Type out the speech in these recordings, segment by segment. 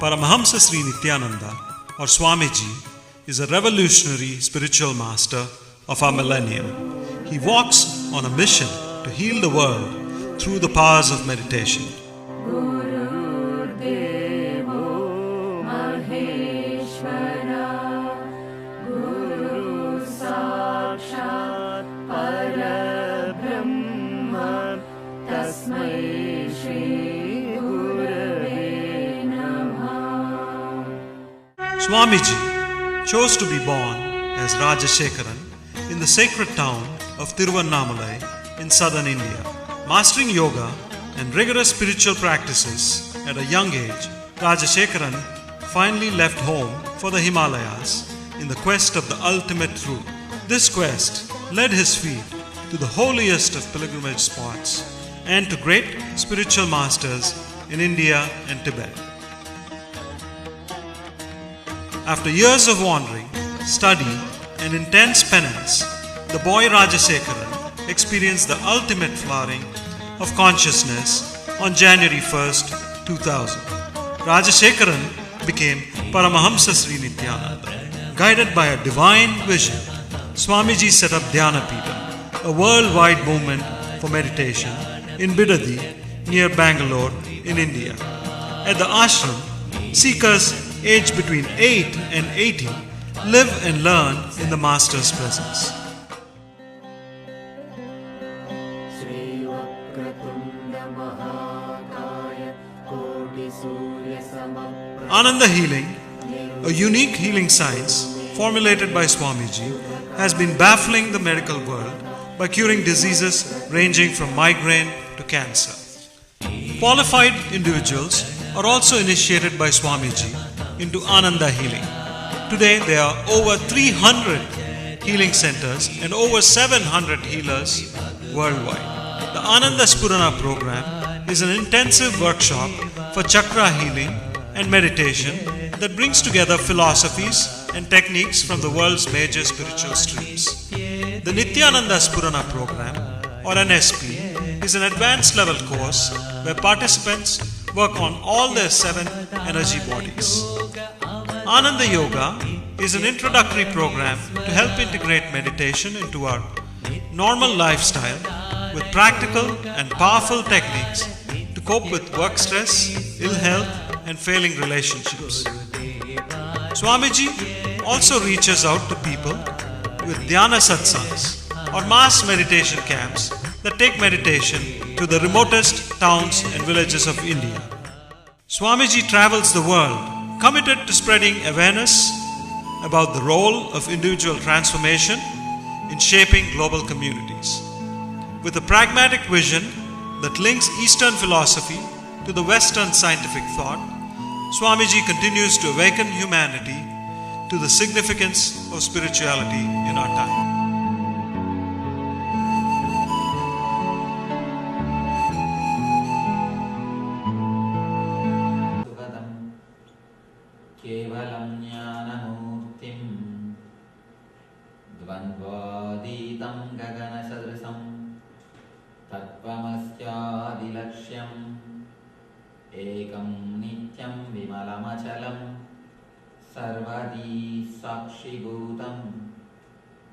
Paramahamsa Sri Nithyananda, or Swamiji, is a revolutionary spiritual master of our millennium. He walks on a mission to heal the world through the powers of meditation. Swamiji chose to be born as Rajashekharan in the sacred town of Tiruvannamalai in southern India. Mastering yoga and rigorous spiritual practices at a young age, Rajashekharan finally left home for the Himalayas in the quest of the ultimate truth. This quest led his feet to the holiest of pilgrimage spots and to great spiritual masters in India and Tibet. After years of wandering, study, and intense penance, the boy Rajashekharan experienced the ultimate flowering of consciousness on January 1st, 2000. Rajashekharan became Paramahamsa Sri Nithyananda. Guided by a divine vision, Swamiji set up Dhyanapitham, a worldwide movement for meditation in Bidadi near Bangalore in India. At the ashram, seekers aged between 8 and 80 live and learn in the Master's presence. Ananda healing, a unique healing science formulated by Swamiji, has been baffling the medical world by curing diseases ranging from migraine to cancer. Qualified individuals are also initiated by Swamiji into Ananda healing. Today there are over 300 healing centers and over 700 healers worldwide. The Ananda Spurana program is an intensive workshop for chakra healing and meditation that brings together philosophies and techniques from the world's major spiritual streams. The Nithyananda Spurana program, or NSP, is an advanced level course where participants work on all their 7 energy bodies. Ananda Yoga is an introductory program to help integrate meditation into our normal lifestyle with practical and powerful techniques to cope with work stress, ill health, and failing relationships. Swamiji also reaches out to people with dhyana satsangs or mass meditation camps that take meditation to the remotest towns and villages of India. Swamiji travels the world committed to spreading awareness about the role of individual transformation in shaping global communities. With a pragmatic vision that links Eastern philosophy to the Western scientific thought, Swamiji continues to awaken humanity to the significance of spirituality in our time. एकं नित्यं विमलमचलं सर्वदी साक्षिभूतं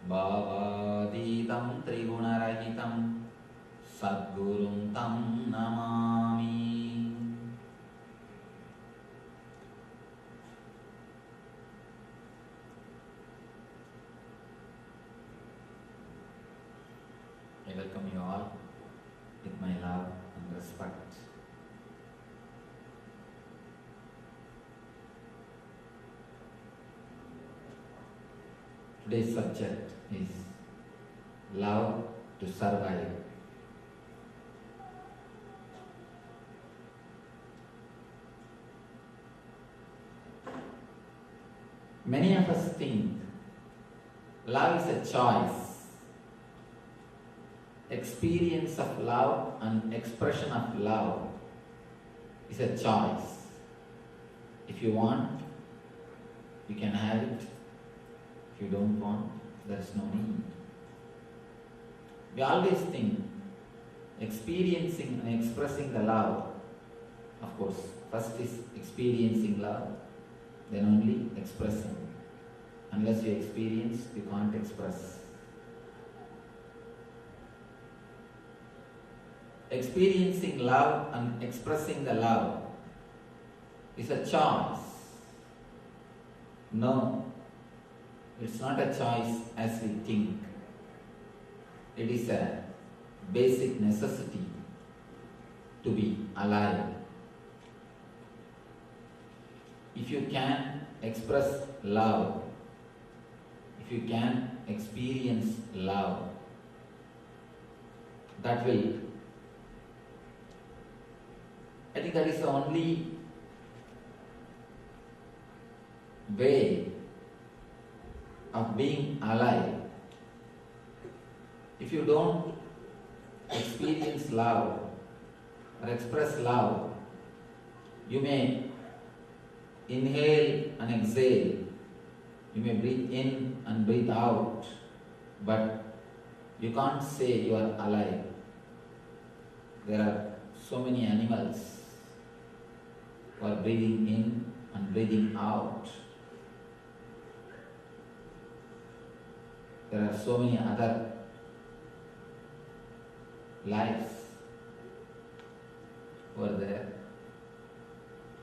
भावातीतं त्रिगुणरहितं सद्गुरुं तं Namami. I welcome you all with my love and respect. Today's subject is love to survive. Many of us think love is a choice. Experience of love and expression of love is a choice. If you want, you can have it. If you don't want, there is no need. We always think experiencing and expressing the love, of course, first is experiencing love, then only expressing. Unless you experience, you can't express. Experiencing love and expressing the love is a choice. No, it's not a choice as we think. It is a basic necessity to be alive. If you can express love, if you can experience love, that will, I think that is the only way of being alive. If you don't experience love or express love, you may inhale and exhale, you may breathe in and breathe out, but you can't say you are alive. There are so many animals who are breathing in and breathing out. There are so many other lives who are there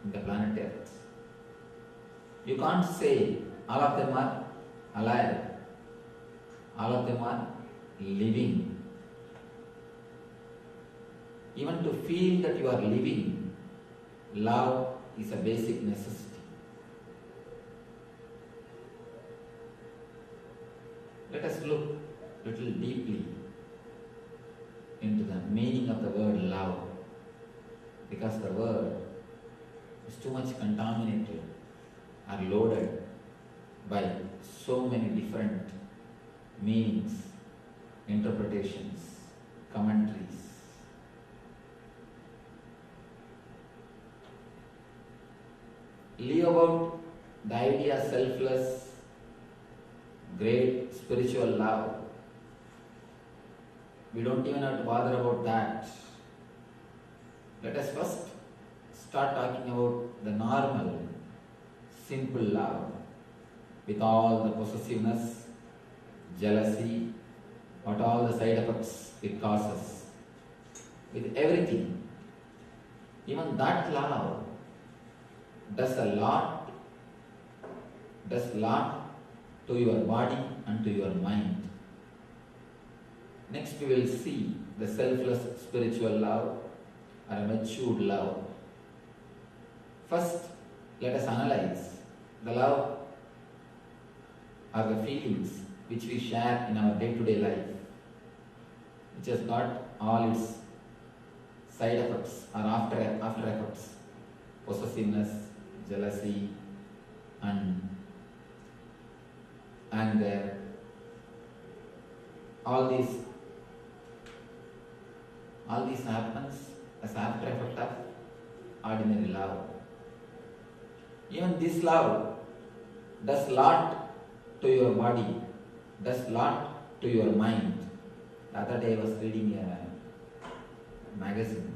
in the planet Earth. You can't say all of them are alive, all of them are living. Even to feel that you are living, love is a basic necessity. Let us look a little deeply into the meaning of the word love, because the word is too much contaminated or loaded by so many different meanings, interpretations, commentaries. Leave about the idea of selfless, great spiritual love. We don't even have to bother about that. Let us first start talking about the normal, simple love with all the possessiveness, jealousy, what all the side effects it causes, with everything. Even that love does a lot to your body and to your mind. Next we will see the selfless spiritual love or a matured love. First, let us analyze the love or the feelings which we share in our day-to-day life, which has got all its side effects or after effects, possessiveness, jealousy, and anger. All these happens as after effect of ordinary love. Even this love does lot to your body, does lot to your mind. The other day I was reading a magazine.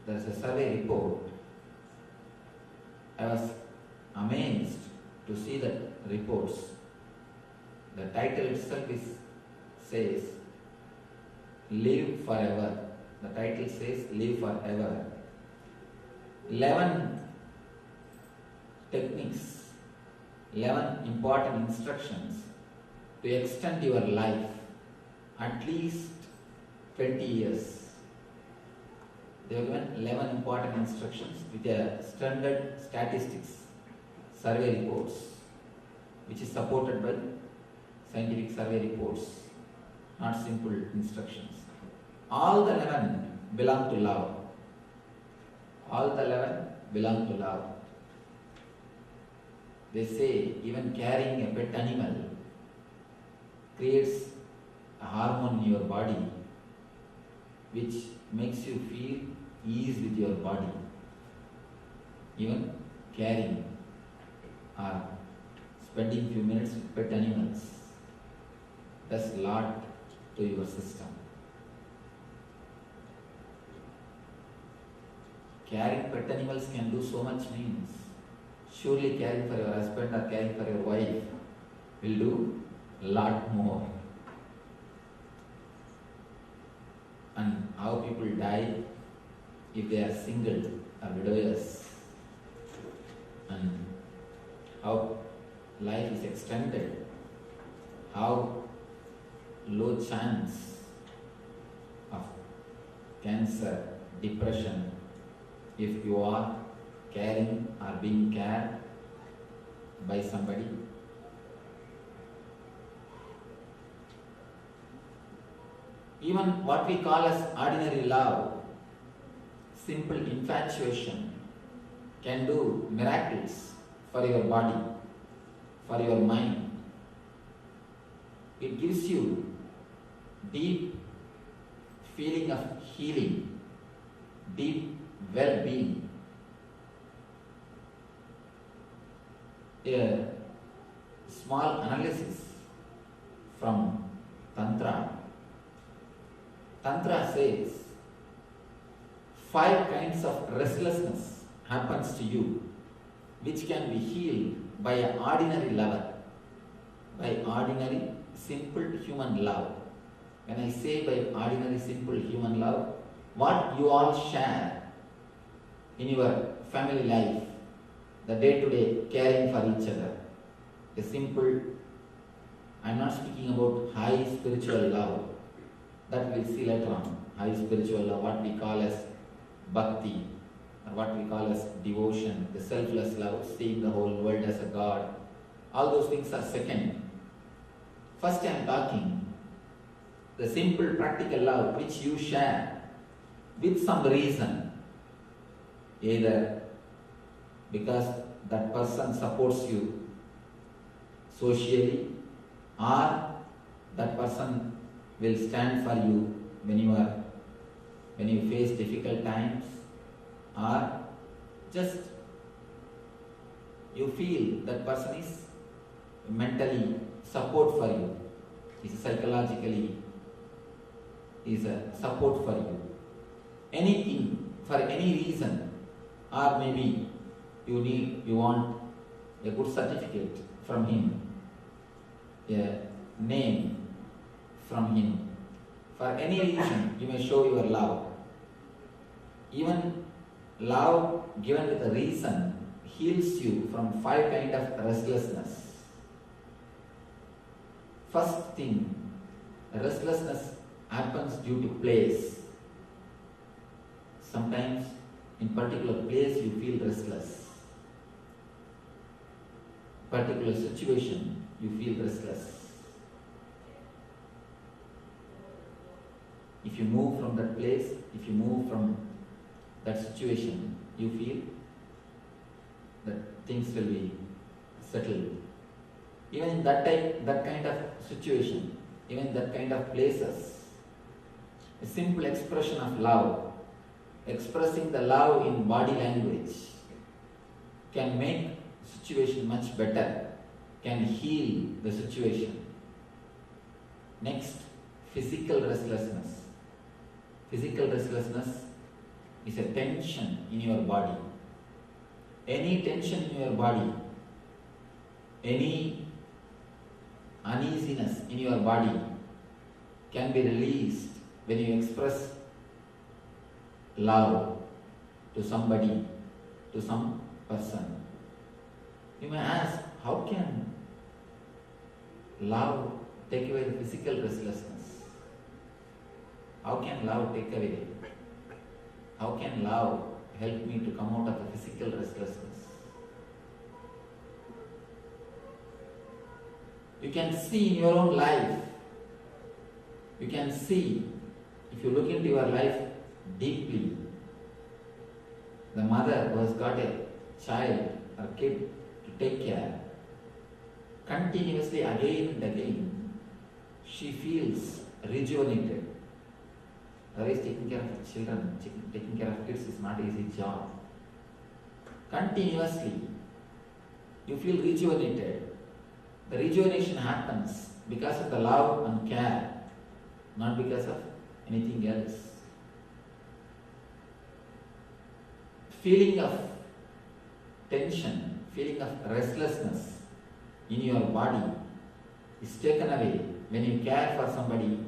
There is a survey report. I was amazed to see the reports. The title itself says, Live Forever. The title says, Live Forever. 11 techniques, 11 important instructions to extend your life at least 20 years. They have given 11 important instructions with a standard statistics, survey reports, which is supported by scientific survey reports not simple instructions. All the 11 belong to love. All the 11 belong to love. They say even carrying a pet animal creates a hormone in your body which makes you feel ease with your body. Even carrying or spending few minutes with pet animals does a lot to your system. Caring pet animals can do so much means. Surely caring for your husband or caring for your wife will do a lot more. And how people die if they are single or widowers, and how life is extended, how low chance of cancer, depression, if you are caring or being cared by somebody. Even what we call as ordinary love, simple infatuation, can do miracles for your body, for your mind. It gives you deep feeling of healing, deep well-being. A small analysis from Tantra. Tantra says 5 kinds of restlessness happens to you which can be healed by an ordinary lover, by ordinary simple human love. When I say by ordinary simple human love, what you all share in your family life, the day-to-day caring for each other, the simple, I am not speaking about high spiritual love, that we'll see later on, high spiritual love, what we call as bhakti, or what we call as devotion, the selfless love, seeing the whole world as a God. All those things are second. First I am talking the simple practical love which you share with some reason, either because that person supports you socially, or that person will stand for you when you face difficult times, or just you feel that person is mentally support for you, is psychologically is a support for you. Anything, for any reason, or maybe you want a good certificate from him, a name from him. For any reason, you may show your love. Even love given with a reason heals you from 5 kinds of restlessness. First thing, restlessness happens due to place. Sometimes in particular place you feel restless. Particular situation you feel restless. If you move from that place, if you move from that situation, you feel that things will be settled. Even in that kind of situation, even that kind of places, a simple expression of love, expressing the love in body language can make situation much better, can heal the situation. Next, physical restlessness. Physical restlessness is a tension in your body. Any tension in your body, any uneasiness in your body can be released when you express love to somebody, to some person. You may ask, how can love take away the physical restlessness? How can love take away? How can love help me to come out of the physical restlessness? You can see in your own life can see, if you look into your life deeply, the mother who has got a child or kid to take care, continuously again and again, she feels rejuvenated. Otherwise, taking care of children, taking care of kids is not an easy job. Continuously, you feel rejuvenated. The rejuvenation happens because of the love and care, not because of anything else. Feeling of tension, feeling of restlessness in your body is taken away when you care for somebody,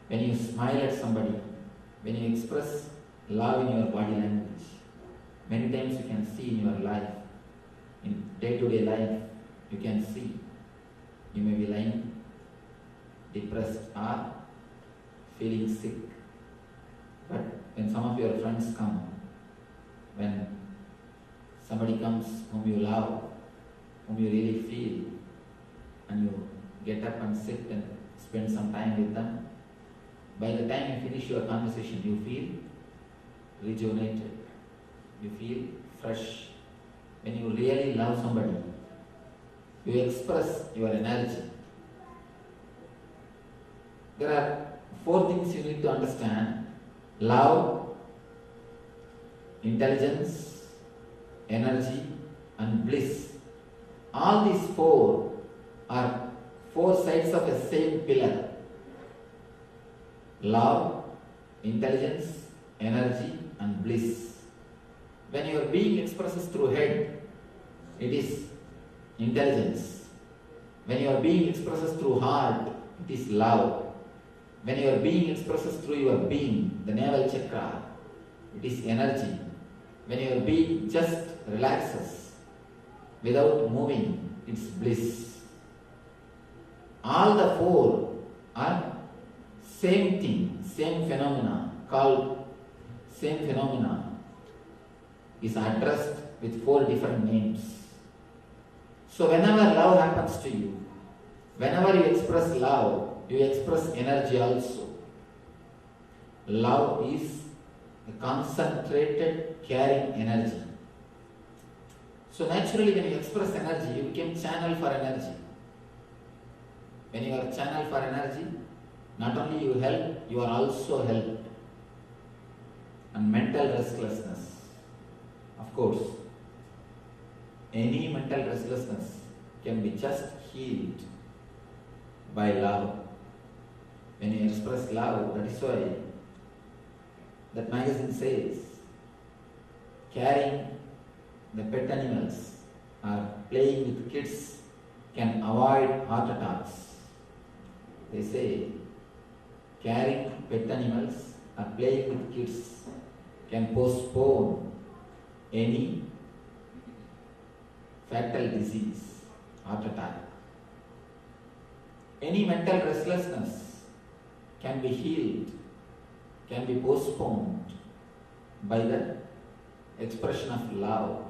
when you smile at somebody, when you express love in your body language. Many times you can see in your life, in day-to-day life, you can see you may be lying depressed or feeling sick. But when some of your friends come, when somebody comes whom you love, whom you really feel, and you get up and sit and spend some time with them, by the time you finish your conversation, you feel rejuvenated, you feel fresh. When you really love somebody, you express your energy. There are 4 things you need to understand: love, intelligence, energy, and bliss. All these 4 are 4 sides of a same pillar. Love, intelligence, energy, and bliss. When your being expresses through head, it is intelligence. When your being expresses through heart, it is love. When your being expresses through your being, the navel chakra, it is energy. When your being just relaxes without moving, it's bliss. All the 4 are same thing, same phenomena, called same phenomena is addressed with 4 different names. So whenever love happens to you, whenever you express love, you express energy also. Love is a concentrated, caring energy. So naturally when you express energy, you become channel for energy. When you are channel for energy, not only you help, you are also helped. And mental restlessness. Of course, any mental restlessness can be just healed by love. When you express love, that is why that magazine says, carrying the pet animals or playing with kids can avoid heart attacks. They say, carrying pet animals or playing with kids can postpone any fatal disease, heart attack. Any mental restlessness can be healed, can be postponed by the expression of love,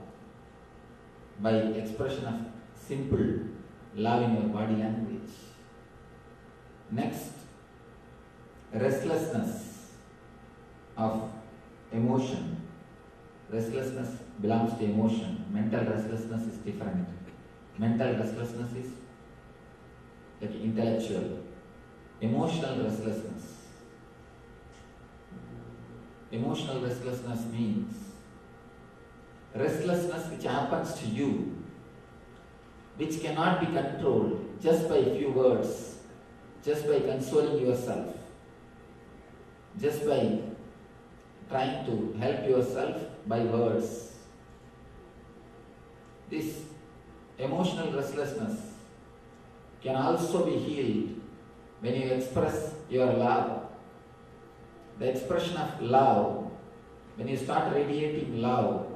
by expression of simple love in your body language. Next, restlessness of emotion. Restlessness belongs to emotion. Mental restlessness is different. Mental restlessness is like intellectual. Emotional restlessness. Emotional restlessness means restlessness which happens to you, which cannot be controlled just by a few words, just by consoling yourself, just by trying to help yourself by words. This emotional restlessness can also be healed when you express your love. The expression of love, when you start radiating love,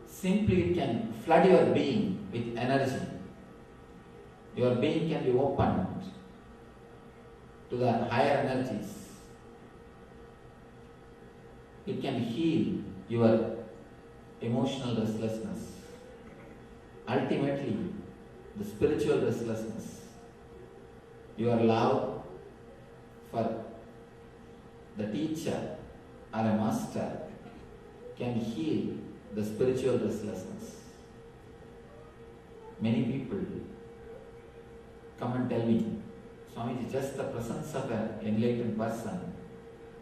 simply it can flood your being with energy. Your being can be opened to the higher energies. It can heal your emotional restlessness. Ultimately, the spiritual restlessness, your love for the teacher or a master can heal the spiritual restlessness. Many people come and tell me, Swamiji, just the presence of an enlightened person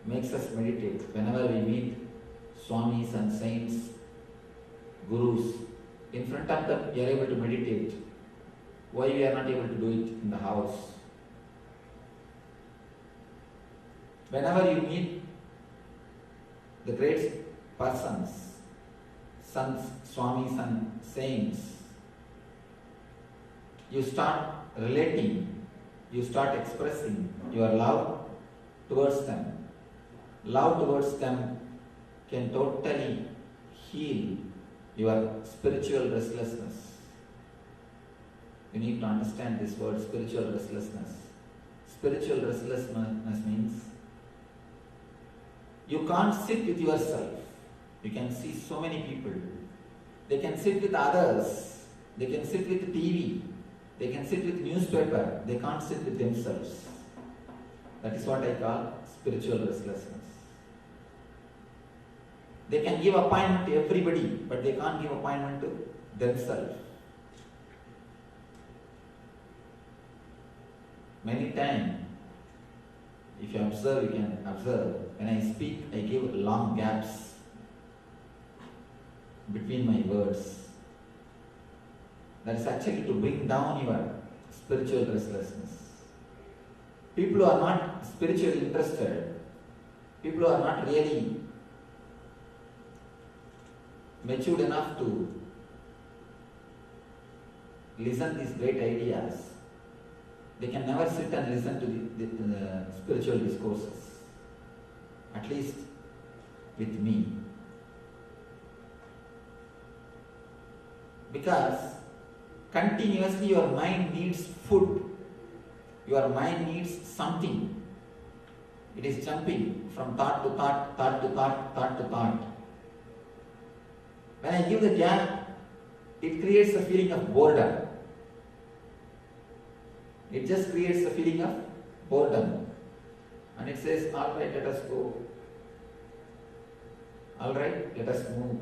makes us meditate. Whenever we meet Swamis and saints, gurus, in front of them we are able to meditate. Why we are not able to do it in the house? Whenever you meet the great persons, sons, Swamis and saints, you start relating, you start expressing your love towards them. Love towards them can totally heal your spiritual restlessness. You need to understand this word, spiritual restlessness. Spiritual restlessness means you can't sit with yourself. You can see so many people. They can sit with others. They can sit with TV. They can sit with newspaper. They can't sit with themselves. That is what I call spiritual restlessness. They can give appointment to everybody, but they can't give appointment to themselves. Many times, if you observe, you can observe, when I speak, I give long gaps between my words. That is actually to bring down your spiritual restlessness. People who are not spiritually interested, people who are not really matured enough to listen these great ideas, they can never sit and listen to the spiritual discourses, at least with me. Because continuously your mind needs food, your mind needs something. It is jumping from thought to thought, thought to thought, thought to thought. When I give the gap, it creates a feeling of boredom. It just creates a feeling of boredom. And it says, all right, let us go. All right, let us move.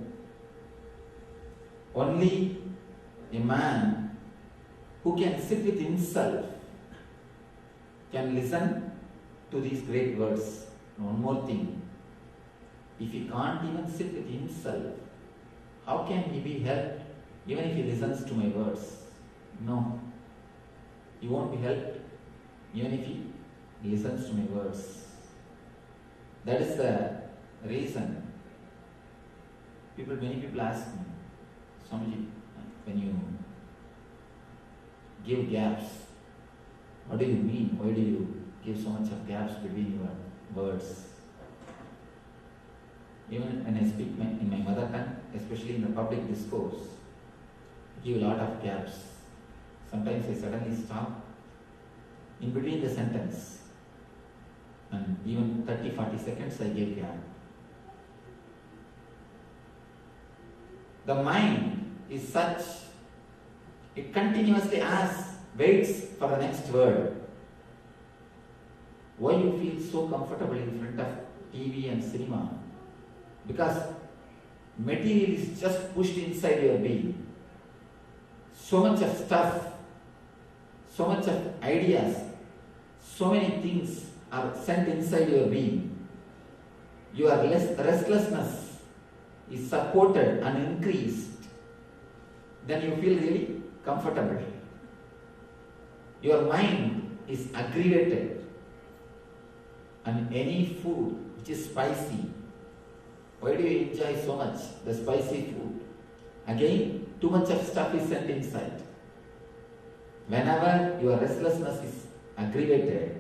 Only a man who can sit with himself can listen to these great words. One more thing. If he can't even sit with himself, how can he be helped even if he listens to my words? No. He won't be helped even if he listens to my words. That is the reason. Many people ask me, Swamiji, when you give gaps, what do you mean? Why do you give so much of gaps between your words? Even when I speak in my mother tongue, especially in the public discourse, I give a lot of gaps. Sometimes I suddenly stop in between the sentence, and even 30-40 seconds I give gap. The mind is such, it continuously asks, waits for the next word. Why you feel so comfortable in front of TV and cinema? Because material is just pushed inside your being. So much of stuff, so much of ideas, so many things are sent inside your being. Your restlessness is supported and increased. Then you feel really comfortable. Your mind is aggravated. And any food which is spicy, why do you enjoy so much the spicy food? Again, too much of stuff is sent inside. Whenever your restlessness is aggravated,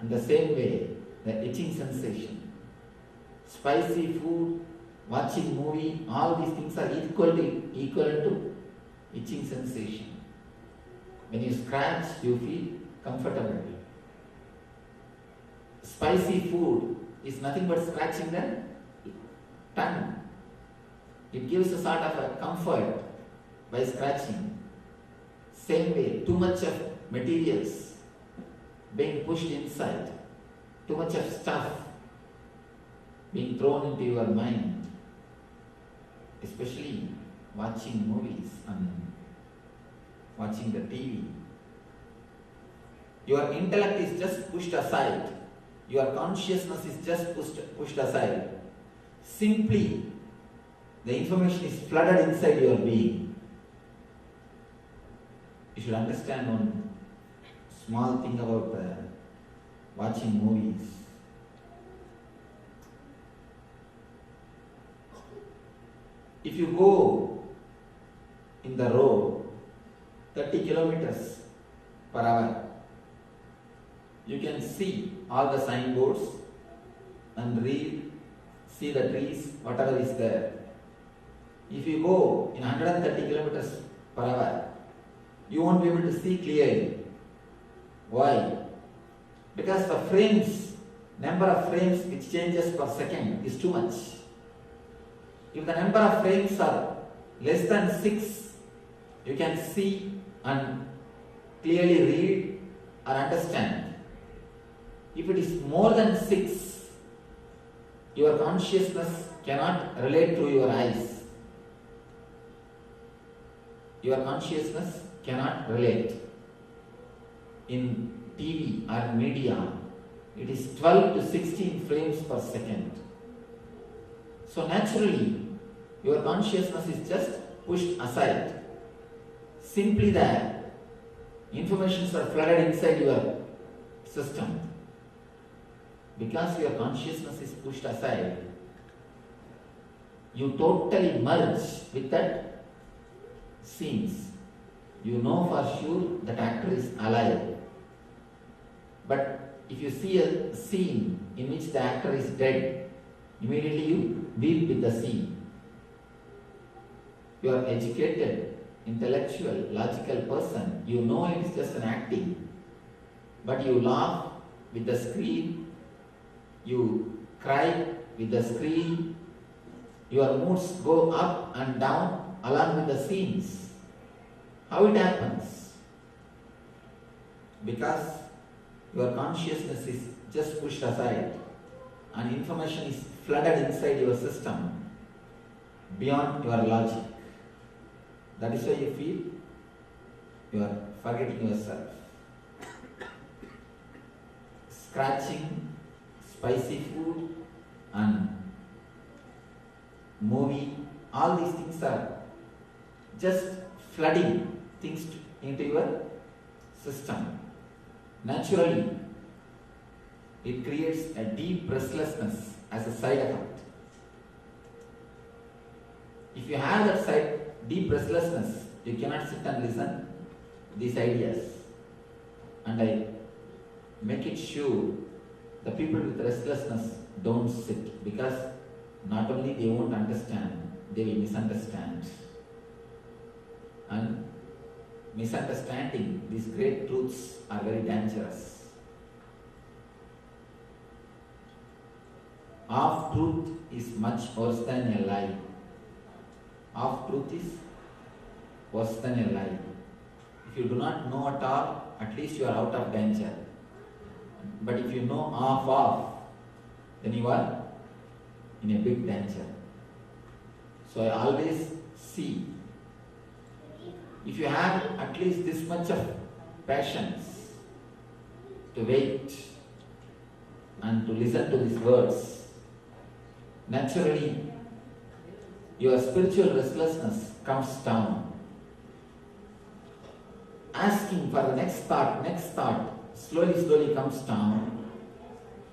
and the same way, the itching sensation, spicy food, watching movie, all these things are equal to itching sensation. When you scratch, you feel comfortable. Spicy food is nothing but scratching the tongue. It gives a sort of a comfort by scratching. Same way, too much of materials being pushed inside, too much of stuff being thrown into your mind, especially watching movies and watching the TV. Your intellect is just pushed aside. Your consciousness is just pushed aside. Simply, the information is flooded inside your being. You should understand one small thing about watching movies. If you go in the road 30 kilometers per hour, you can see all the signboards and read, see the trees, whatever is there. If you go in 130 kilometers per hour, you won't be able to see clearly. Why? Because the number of frames which changes per second is too much. If the number of frames are less than 6, you can see and clearly read or understand. If it is more than 6, your consciousness cannot relate to your eyes. Your consciousness cannot relate. In TV or media, it is 12 to 16 frames per second. So naturally, your consciousness is just pushed aside. Simply that informations are flooded inside your system. Because your consciousness is pushed aside, you totally merge with that scenes. You know for sure that actor is alive. But if you see a scene in which the actor is dead, immediately you weep with the scene. You are educated, intellectual, logical person. You know it is just an acting. But you laugh with the screen. You cry with the screen. Your moods go up and down along with the scenes. How it happens? Because your consciousness is just pushed aside and information is flooded inside your system beyond your logic. That is why you feel you are forgetting yourself. Scratching, spicy food and movie, all these things are just flooding things into your system. Naturally, it creates a deep restlessness as a side effect. If you have that deep restlessness, you cannot sit and listen to these ideas. And I make it sure the people with restlessness don't sit, because not only they won't understand, they will misunderstand. And misunderstanding these great truths are very dangerous. Half truth is much worse than a lie. Half truth is worse than a lie. If you do not know at all, at least you are out of danger. But if you know half, then you are in a big danger. So I always see, if you have at least this much of patience to wait and to listen to these words, naturally your spiritual restlessness comes down. Asking for the next thought, slowly comes down.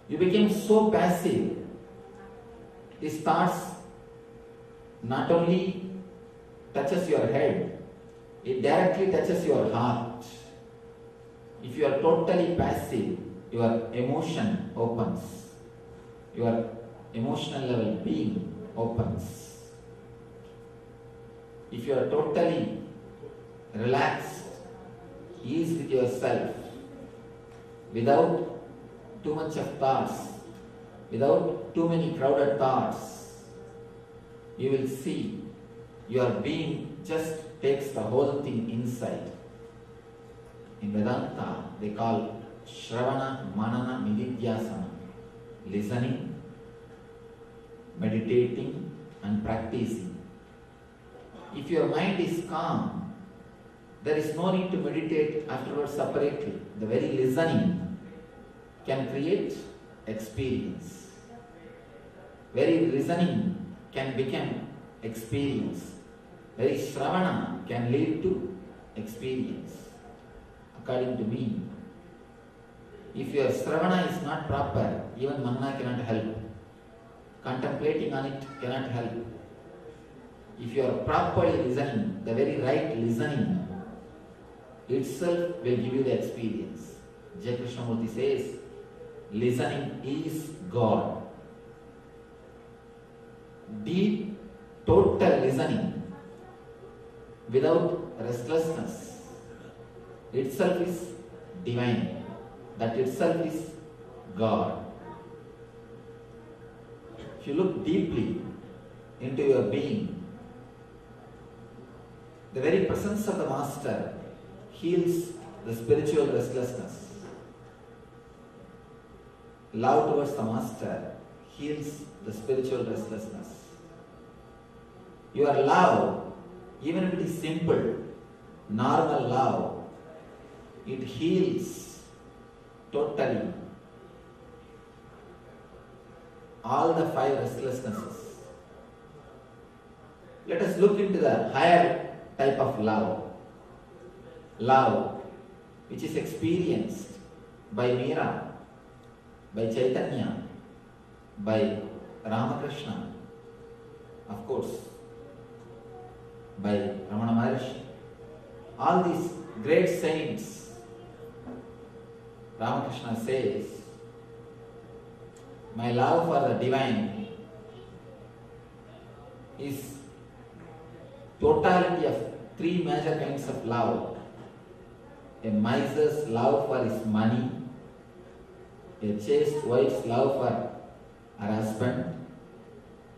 You became so passive. These thoughts not only touches your head, it directly touches your heart. If you are totally passive, your emotion opens. Your emotional level being opens. If you are totally relaxed, ease with yourself, without too much of thoughts, without too many crowded thoughts, you will see your being just takes the whole thing inside. In Vedanta, they call Shravana, Manana, Nididhyasana. listening, meditating and practicing. If your mind is calm, there is no need to meditate afterwards separately. The very listening can create experience. Very listening can become experience. Very Shravana can lead to experience. According to me, if your Shravana is not proper, even Manna cannot help. Contemplating on it cannot help. If you are properly listening, the very right listening itself will give you the experience. Jai Krishnamurti says, listening is God. Deep, total listening without restlessness itself is divine. That itself is God. If you look deeply into your being, the very presence of the Master heals the spiritual restlessness. Love towards the Master heals the spiritual restlessness. Your love, even if it is simple, normal love, it heals totally all the 5 restlessnesses. Let us look into the higher type of love. Love which is experienced by Meera, by Chaitanya, by Ramakrishna, of course, by Ramana Maharshi. All these great saints, Ramakrishna says, my love for the divine is totality of 3 major kinds of love. A miser's love for his money, a chaste wife's love for her husband,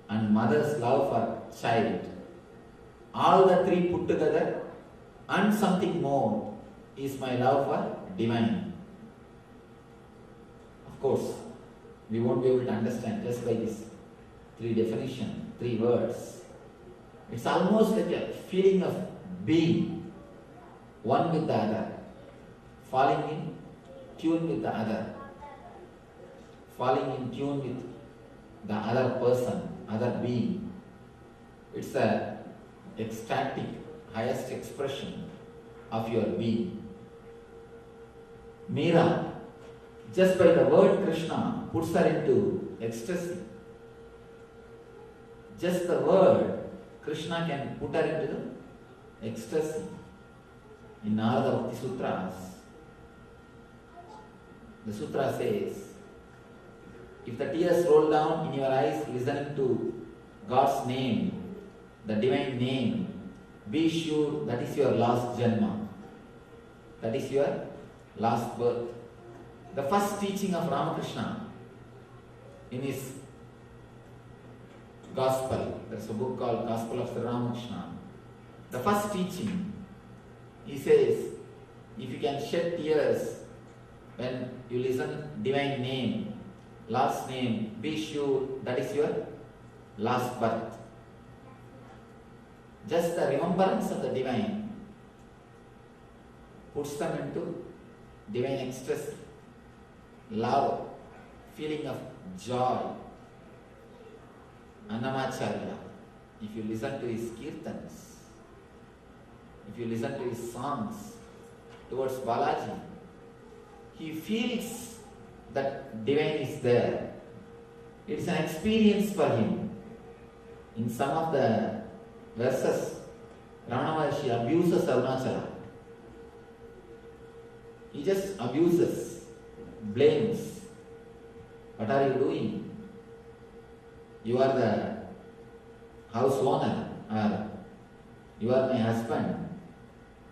and mother's love for child. All the 3 put together and something more is my love for divine. Of course, we won't be able to understand just by this 3 definition, 3 words. It's almost like a feeling of being one with the other, falling in tune with the other, falling in tune with the other person, other being. It's a ecstatic, highest expression of your being. Meera, just by the word Krishna, puts her into ecstasy. Just the word Krishna can put her into the ecstasy. In Narada Bhakti Sutras, the sutra says, if the tears roll down in your eyes listening to God's name, the divine name, be sure that is your last janma. That is your last birth. The first teaching of Ramakrishna in his Gospel, there's a book called Gospel of Sri Ramakrishna. The first teaching, he says, if you can shed tears when you listen divine name, last name, be sure that is your last birth. Just the remembrance of the divine puts them into divine ecstasy, love, feeling of joy. Annamacharya, if you listen to his kirtans, if you listen to his songs towards Balaji, he feels that divine is there. It is an experience for him. In some of the verses, Ramana Maharshi abuses Arunachala. He just abuses, blames. What are you doing? You are the house owner, or you are my husband.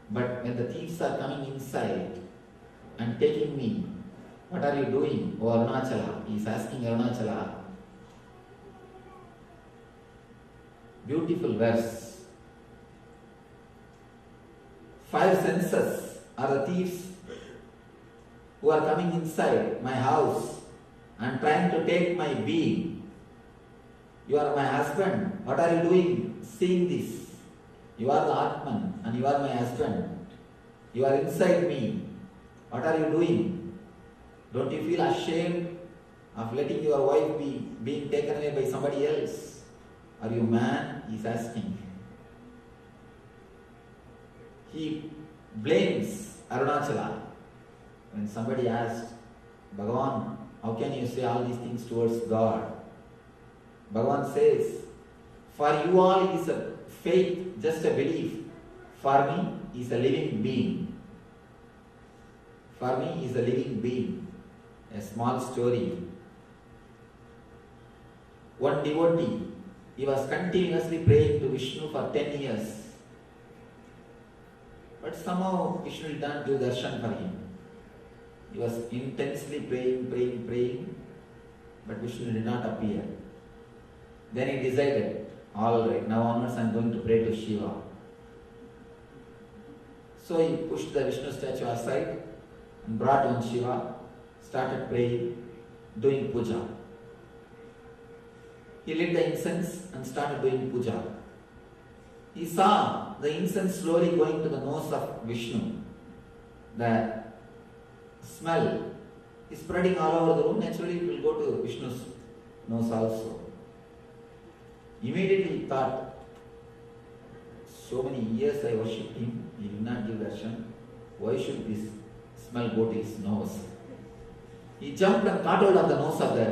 But when the thieves are coming inside and taking me, what are you doing, O Arunachala? He is asking Arunachala. Beautiful verse. 5 senses are the thieves who are coming inside my house and trying to take my being. You are my husband. What are you doing seeing this? You are the Atman and you are my husband. You are inside me. What are you doing? Don't you feel ashamed of letting your wife be being taken away by somebody else? Are you man? He is asking. He blames Arunachala. When somebody asked, Bhagavan, how can you say all these things towards God? Bhagavan says, for you all is a faith, just a belief. For me, he is a living being. For me, he is a living being. A small story. One devotee, he was continuously praying to Vishnu for 10 years. But somehow Vishnu did not do darshan for him. He was intensely praying, but Vishnu did not appear. Then he decided, all right, now onwards I am going to pray to Shiva. So he pushed the Vishnu statue aside and brought on Shiva, started praying, doing puja. He lit the incense and started doing puja. He saw the incense slowly going to the nose of Vishnu. The smell is spreading all over the room. Naturally, it will go to Vishnu's nose also. Immediately he thought, so many years I worshipped him, he did not give darshan. Why should this smell go to his nose? He jumped and caught hold of the nose of the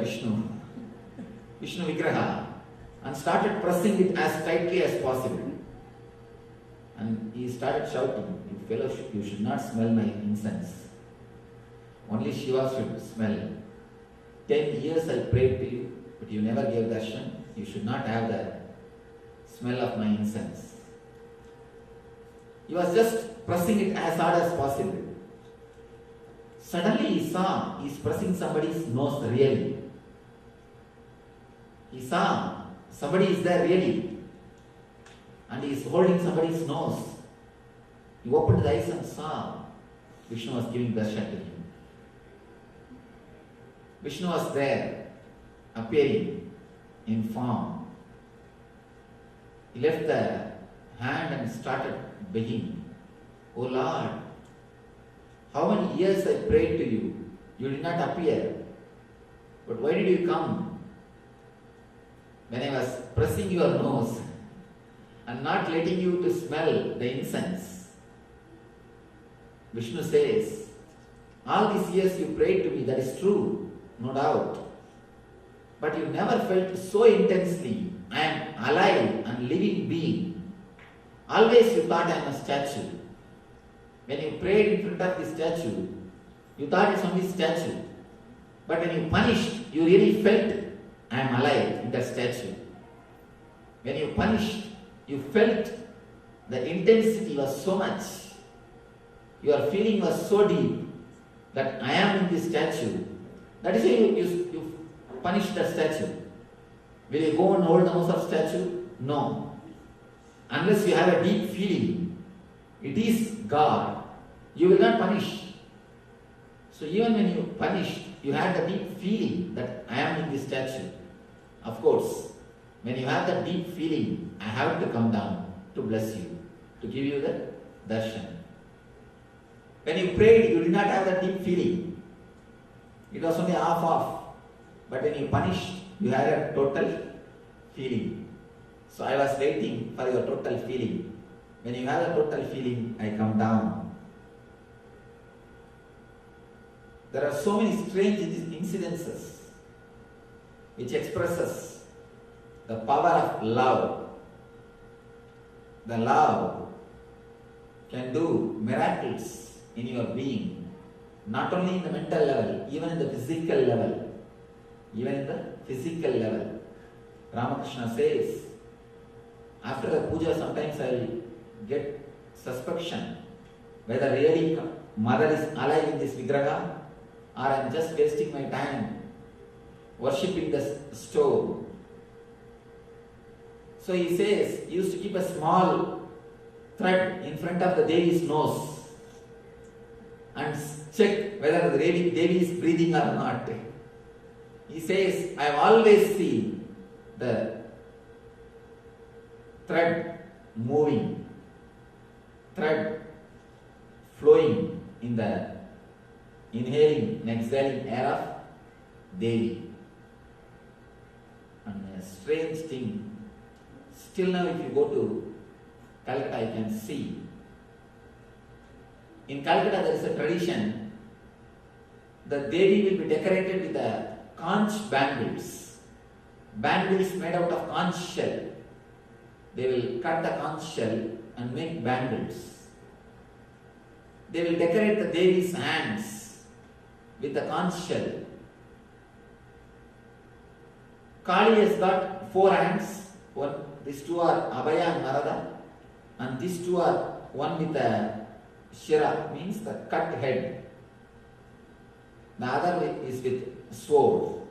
Vishnu Vigraha, and started pressing it as tightly as possible. And he started shouting, you fellow, you should not smell my incense. Only Shiva should smell. 10 years I prayed to you, but you never gave darshan. You should not have the smell of my incense. He was just pressing it as hard as possible. Suddenly he saw he is pressing somebody's nose really. He saw somebody is there really. And he is holding somebody's nose. He opened the eyes and saw Vishnu was giving darshan to him. Vishnu was there, appearing in form. He left the hand and started begging, O Lord, how many years I prayed to you, you did not appear. But why did you come? When I was pressing your nose and not letting you to smell the incense. Vishnu says, all these years you prayed to me, that is true, no doubt. But you never felt so intensely, I am alive and living being. Always you thought I am a statue. When you prayed in front of the statue, you thought it's only statue. But when you punished, you really felt I am alive in that statue. When you punished, you felt the intensity was so much. Your feeling was so deep that I am in this statue. That is why you punish the statue. Will you go and hold the nose of statue? No. Unless you have a deep feeling, it is God, you will not punish. So even when you punished, you had the deep feeling that I am in this statue. Of course, when you have that deep feeling, I have to come down to bless you, to give you the darshan. When you prayed, you did not have that deep feeling. It was only half off. But when you punished, you had a total feeling. So I was waiting for your total feeling. When you have a total feeling, I come down. There are so many strange incidences which expresses the power of love. The love can do miracles in your being, not only in the mental level, even in the physical level. Even in the physical level. Ramakrishna says, after the puja sometimes I will get suspicion whether really mother is alive in this vigraha or I am just wasting my time worshipping the stove. So he says, he used to keep a small thread in front of the Devi's nose and check whether the Devi is breathing or not. He says, I have always seen the thread moving, thread flowing in the inhaling and exhaling air of Devi. And a strange thing, still now if you go to Calcutta you can see. In Calcutta there is a tradition that Devi will be decorated with the conch bangles. Bangles made out of conch shell. They will cut the conch shell and make bangles. They will decorate the Devi's hands with the conch shell. Kali has got 4 hands. These 2 are Abhaya and Narada, and these 2 are one with a Shira, means the cut head. The other is with sword.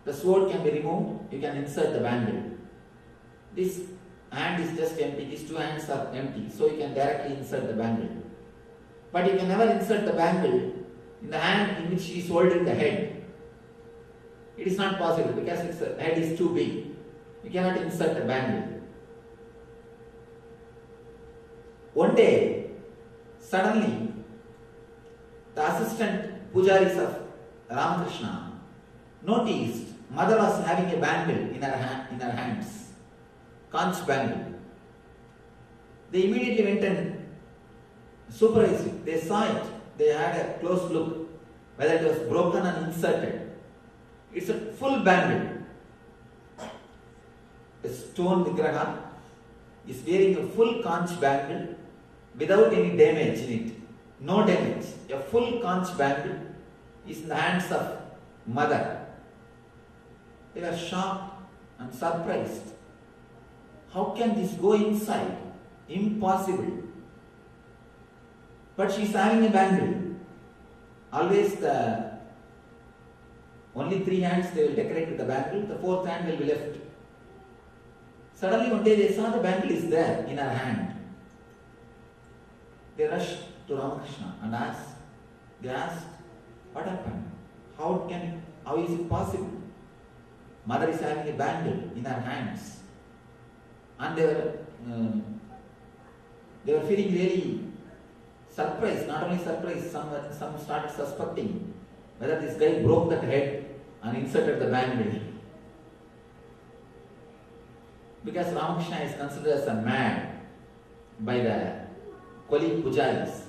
The sword can be removed, you can insert the bangle. This hand is just empty, these 2 hands are empty, so you can directly insert the bangle. But you can never insert the bangle in the hand in which she is holding the head. It is not possible because its head is too big. You cannot insert the bangle. One day, suddenly, the assistant pujaris of Ramakrishna noticed mother was having a bangle in her hands, conch bangle. They immediately went and supervised it. They saw it. They had a close look whether it was broken and inserted. It's a full bangle. A stone vigraha is wearing a full conch bangle without any damage in it. No damage. A full conch bangle is in the hands of mother. They were shocked and surprised. How can this go inside? Impossible. But she is having a bangle. Always only 3 hands they will decorate with the bangle, the 4th hand will be left. Suddenly one day they saw the bangle is there in her hand. They rushed to Ramakrishna and asked, what happened? How is it possible? Mother is having a bangle in her hands. And they were feeling really surprised, not only surprised, some started suspecting whether this guy broke that head and inserted the bangle. Because Ramakrishna is considered as a mad by the colleague pujaris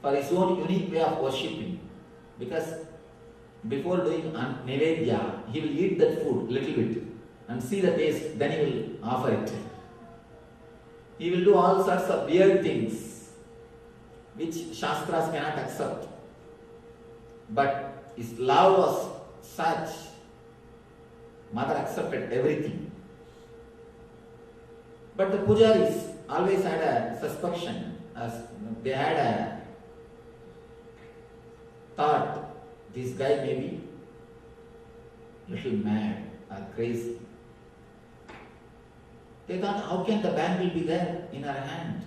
for his own unique way of worshipping. Because before doing Nivedya, he will eat that food little bit and see the taste, then he will offer it. He will do all sorts of weird things which Shastras cannot accept. But his love was such, mother accepted everything. But the pujaris always had a suspicion, they had a thought, this guy may be little mad or crazy. They thought, how can the bangle be there in her hand?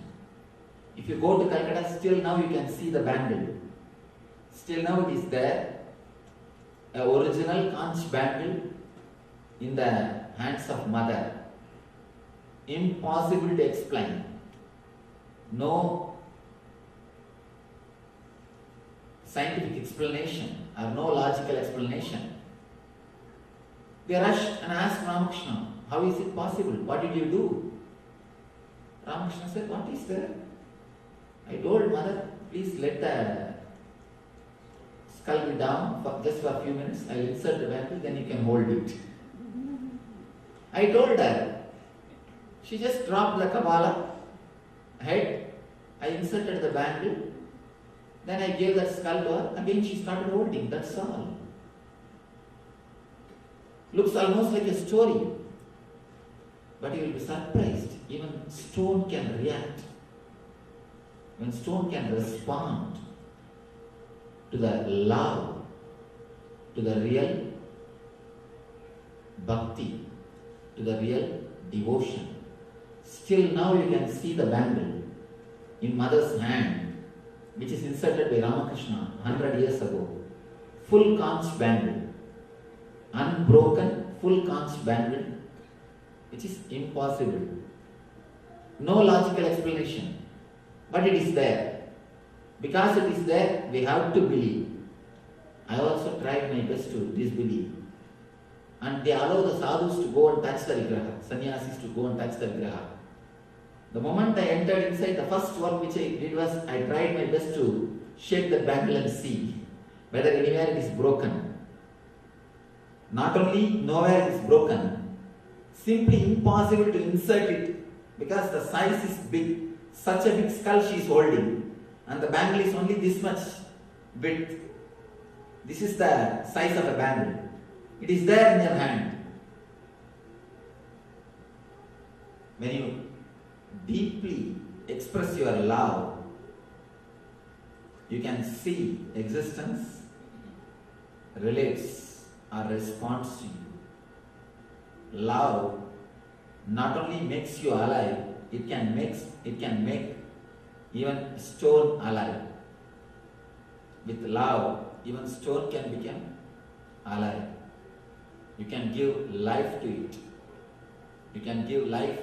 If you go to Calcutta, still now you can see the bangle. Still now it is there, an original conch bangle in the hands of mother. Impossible to explain. No scientific explanation or no logical explanation. They rushed and asked Ramakrishna, how is it possible? What did you do? Ramakrishna said, what is there? I told mother, please let the skull be down just for a few minutes. I will insert the bangle, then you can hold it. I told her. She just dropped the Kabbalah head. I inserted the bangle. Then I gave that skull to her. Again she started holding. That's all. Looks almost like a story. But you will be surprised. Even stone can react. When stone can respond to the love, to the real bhakti, to the real devotion. Still now you can see the bangle in mother's hand, which is inserted by Ramakrishna 100 years ago. Full conch bangle. unbroken, full conch bangle, which is impossible. No logical explanation. But it is there. Because it is there, we have to believe. I also tried my best to disbelieve. And they allow the sadhus to go and touch the vigraha, sannyasis to go and touch the vigraha. The moment I entered inside, the first work which I did was I tried my best to shake the bangle and see whether anywhere it is broken. Not only nowhere it is broken, simply impossible to insert it because the size is big. Such a big skull she is holding, and the bangle is only this much width. This is the size of a bangle. It is there in your hand. When you deeply express your love, you can see existence relates or responds to you. Love not only makes you alive, it can make even stone alive. With love, even stone can become alive. You can give life to it. You can give life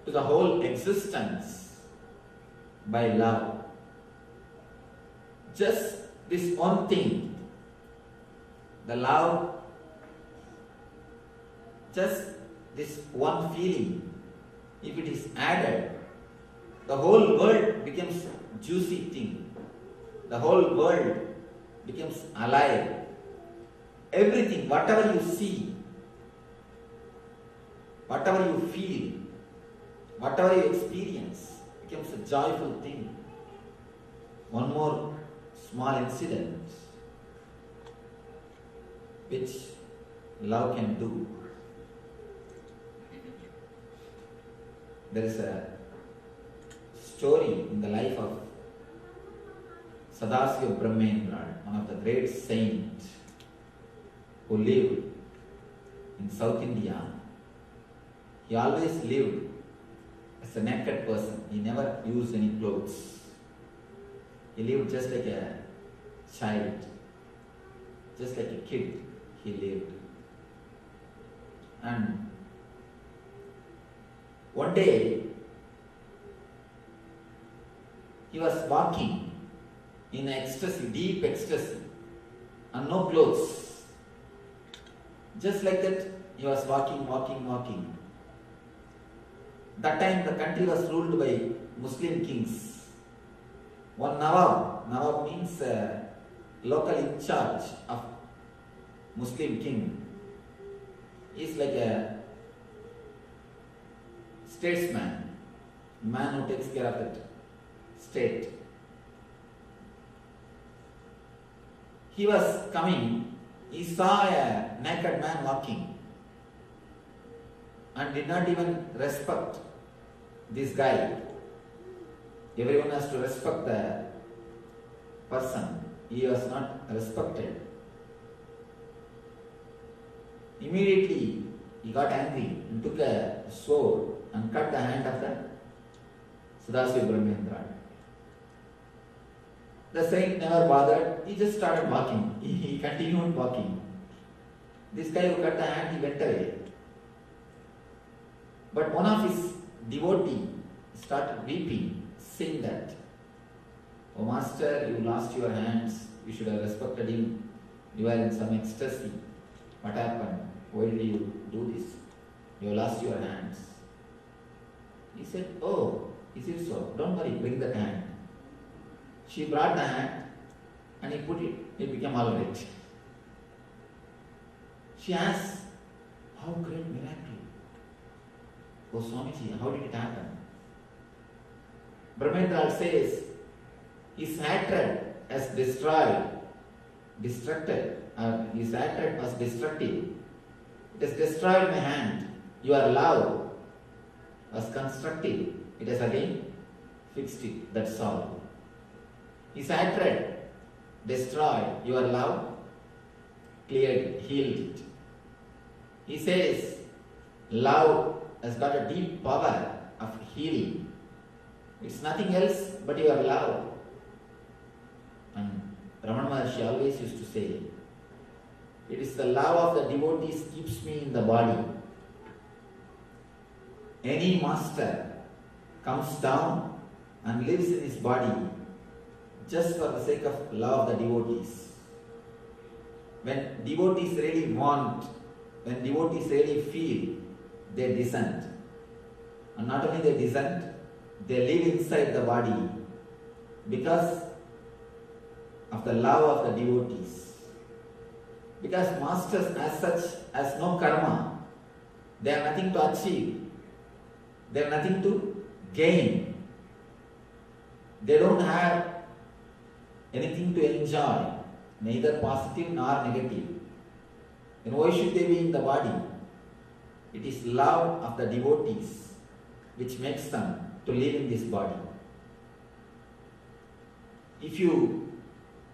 to the whole existence by love. Just this one thing, the love, just this one feeling, if it is added, the whole world becomes juicy thing. The whole world becomes alive. Everything, whatever you see, whatever you feel, whatever you experience, becomes a joyful thing. One more small incident which love can do. There is a story in the life of Sadasiva Brahmendra, one of the great saints who lived in South India. He always lived as a naked person. He never used any clothes. He lived just like a child, just like a kid he lived. And one day, he was walking in ecstasy, deep ecstasy, and no clothes. Just like that, he was walking. That time the country was ruled by Muslim kings. One Nawab means local in charge of Muslim king. He is like a statesman, man who takes care of that state. He was coming, he saw a naked man walking and did not even respect this guy. Everyone has to respect the person. He was not respected. Immediately he got angry and took a sword and cut the hand of the Sadasiva Brahmendra. The saint never bothered, he just started walking. He continued walking. This guy who cut the hand, he went away. But one of his devotees started weeping, saying that, "Oh Master, you lost your hands, you should have respected him. You are in some ecstasy. What happened? Why did you do this? You lost your hands." He said, "Oh, is it so? Don't worry, bring that hand." She brought the hand and he put it, it became all right. She asked, "How great miracle? Oh Swamiji, how did it happen?" Brahmendra says, his hatred has his hatred was destructive. It has destroyed my hand. Your love was constructive. It has again fixed it. That's all. His hatred destroyed. Your love cleared it, healed it. He says, love has got a deep power of healing. It's nothing else but your love. And Ramana Maharshi always used to say, It is the love of the devotees keeps me in the body. Any master comes down and lives in his body just for the sake of love of the devotees. When devotees really want, when devotees really feel, they descend. And not only they descend, they live inside the body because of the love of the devotees. Because masters as such has no karma. They have nothing to achieve. They have nothing to gain. They don't have anything to enjoy, neither positive nor negative. Then why should they be in the body? It is love of the devotees which makes them to live in this body. If you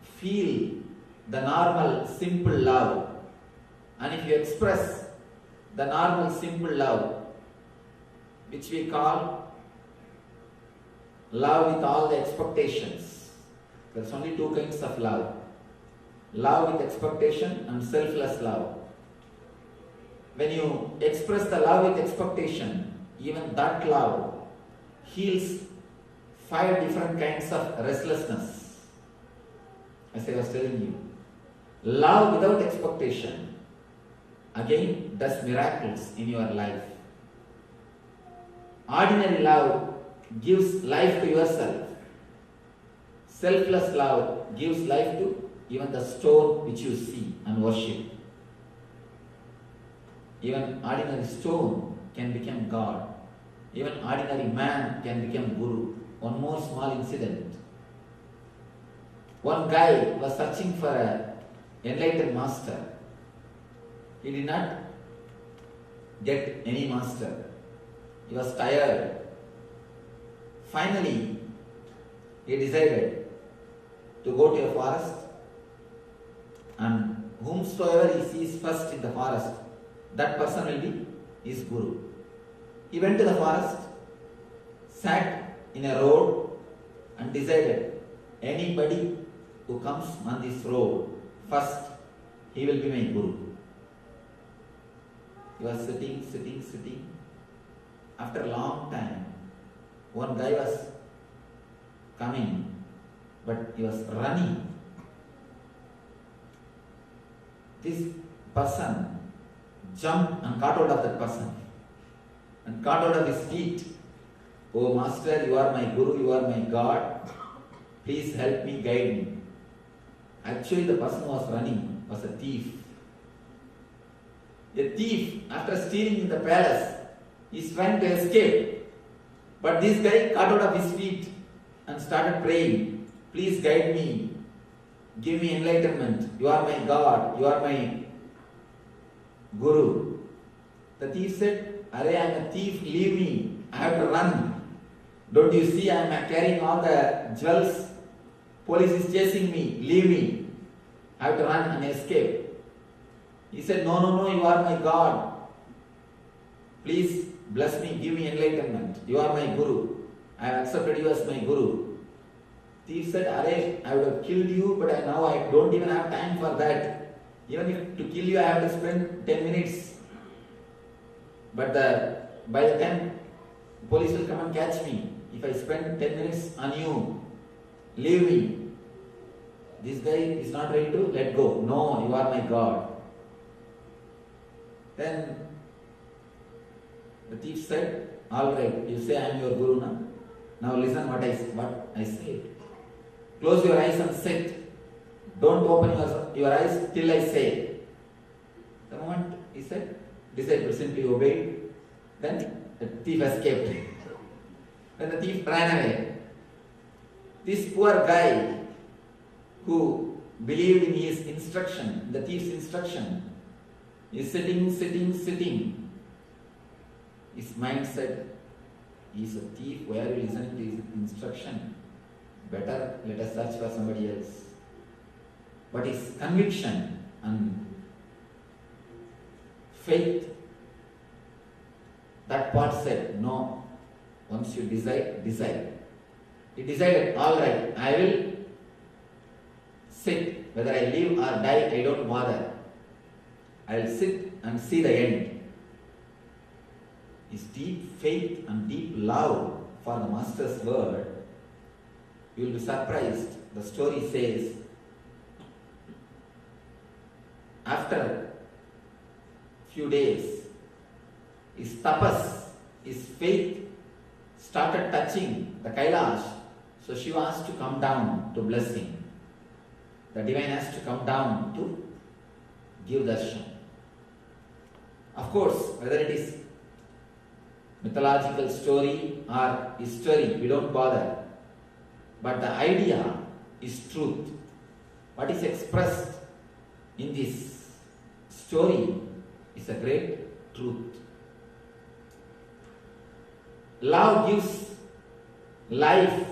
feel the normal simple love, and if you express the normal simple love, which we call love with all the expectations, there's only two kinds of love. Love with expectation and selfless love. When you express the love with expectation, even that love heals 5 different kinds of restlessness. As I was telling you, love without expectation again does miracles in your life. Ordinary love gives life to yourself. Selfless love gives life to even the stone which you see and worship. Even ordinary stone can become God. Even ordinary man can become Guru. One more small incident. One guy was searching for an enlightened master. He did not get any master. He was tired. Finally, he decided to go to a forest, and whomsoever he sees first in the forest, that person will be his Guru. He went to the forest, sat in a road, and decided anybody who comes on this road first, he will be my Guru. He was sitting. After a long time, one guy was coming, but he was running. This person jumped and caught hold of that person and caught hold of his feet. Oh Master, you are my Guru, you are my God. Please help me, guide me. Actually, the person who was running was a thief. A thief, after stealing in the palace, is trying to escape. But this guy caught hold of his feet and started praying. Please guide me. Give me enlightenment. You are my God. You are my Guru. The thief said, Arey, I am a thief. Leave me. I have to run. Don't you see I am carrying all the jewels? Police is chasing me. Leave me. I have to run and escape. He said, No, you are my God. Please bless me. Give me enlightenment. You are my Guru. I have accepted you as my Guru. Thief said, Arey, I would have killed you, but now I don't even have time for that. Even if to kill you, I have to spend 10 minutes. But by the time police will come and catch me, if I spend 10 minutes on you, leave me. This guy is not ready to let go. No, you are my God. Then the thief said, all right, you say I am your Guru now. Now listen what I say. Close your eyes and sit. Don't open your eyes till I say. The moment he said, disciple simply obeyed. Then the thief escaped. Then the thief ran away. This poor guy who believed in his instruction, the thief's instruction, is sitting. His mind said, he is a thief, why are you listening to his instruction? Better let us search for somebody else. But his conviction and faith, that part said, no, once you decide. He decided, all right, I will sit. Whether I live or die, I don't bother. I'll sit and see the end. His deep faith and deep love for the Master's word, you will be surprised. The story says, after few days, his tapas, his faith started touching the Kailash. So Shiva has to come down to bless him. The divine has to come down to give darshan. Of course, whether it is mythological story or history, we don't bother. But the idea is truth. What is expressed in this story is a great truth. Love gives life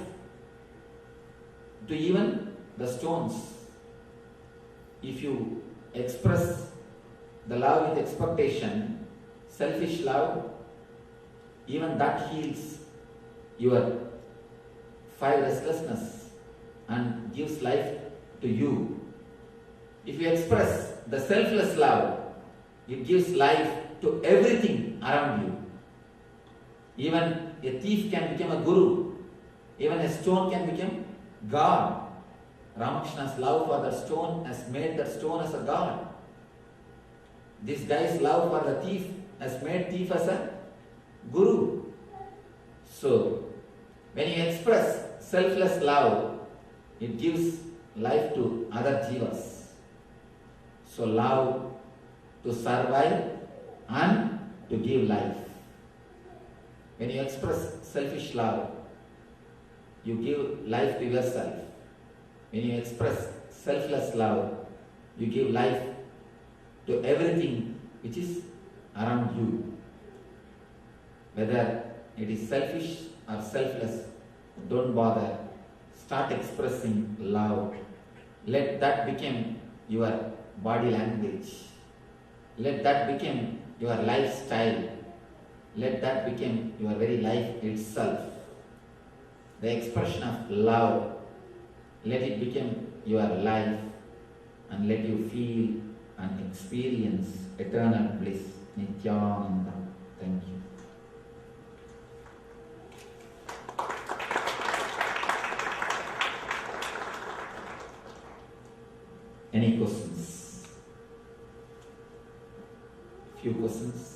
to even the stones. If you express the love with expectation, selfish love, even that heals your five restlessness and gives life to you. If you express the selfless love, it gives life to everything around you. Even a thief can become a guru. Even a stone can become God. Ramakrishna's love for the stone has made that stone as a God. This guy's love for the thief has made thief as a guru. So, when you express selfless love, it gives life to other jivas. So, love to survive and to give life. When you express selfish love, you give life to yourself. When you express selfless love, you give life to everything which is around you. Whether it is selfish or selfless, don't bother. Start expressing love. Let that become your body language. Let that become your lifestyle. Let that become your very life itself. The expression of love, let it become your life and let you feel and experience eternal bliss. Nithyananda. Thank you. Any questions? Few questions?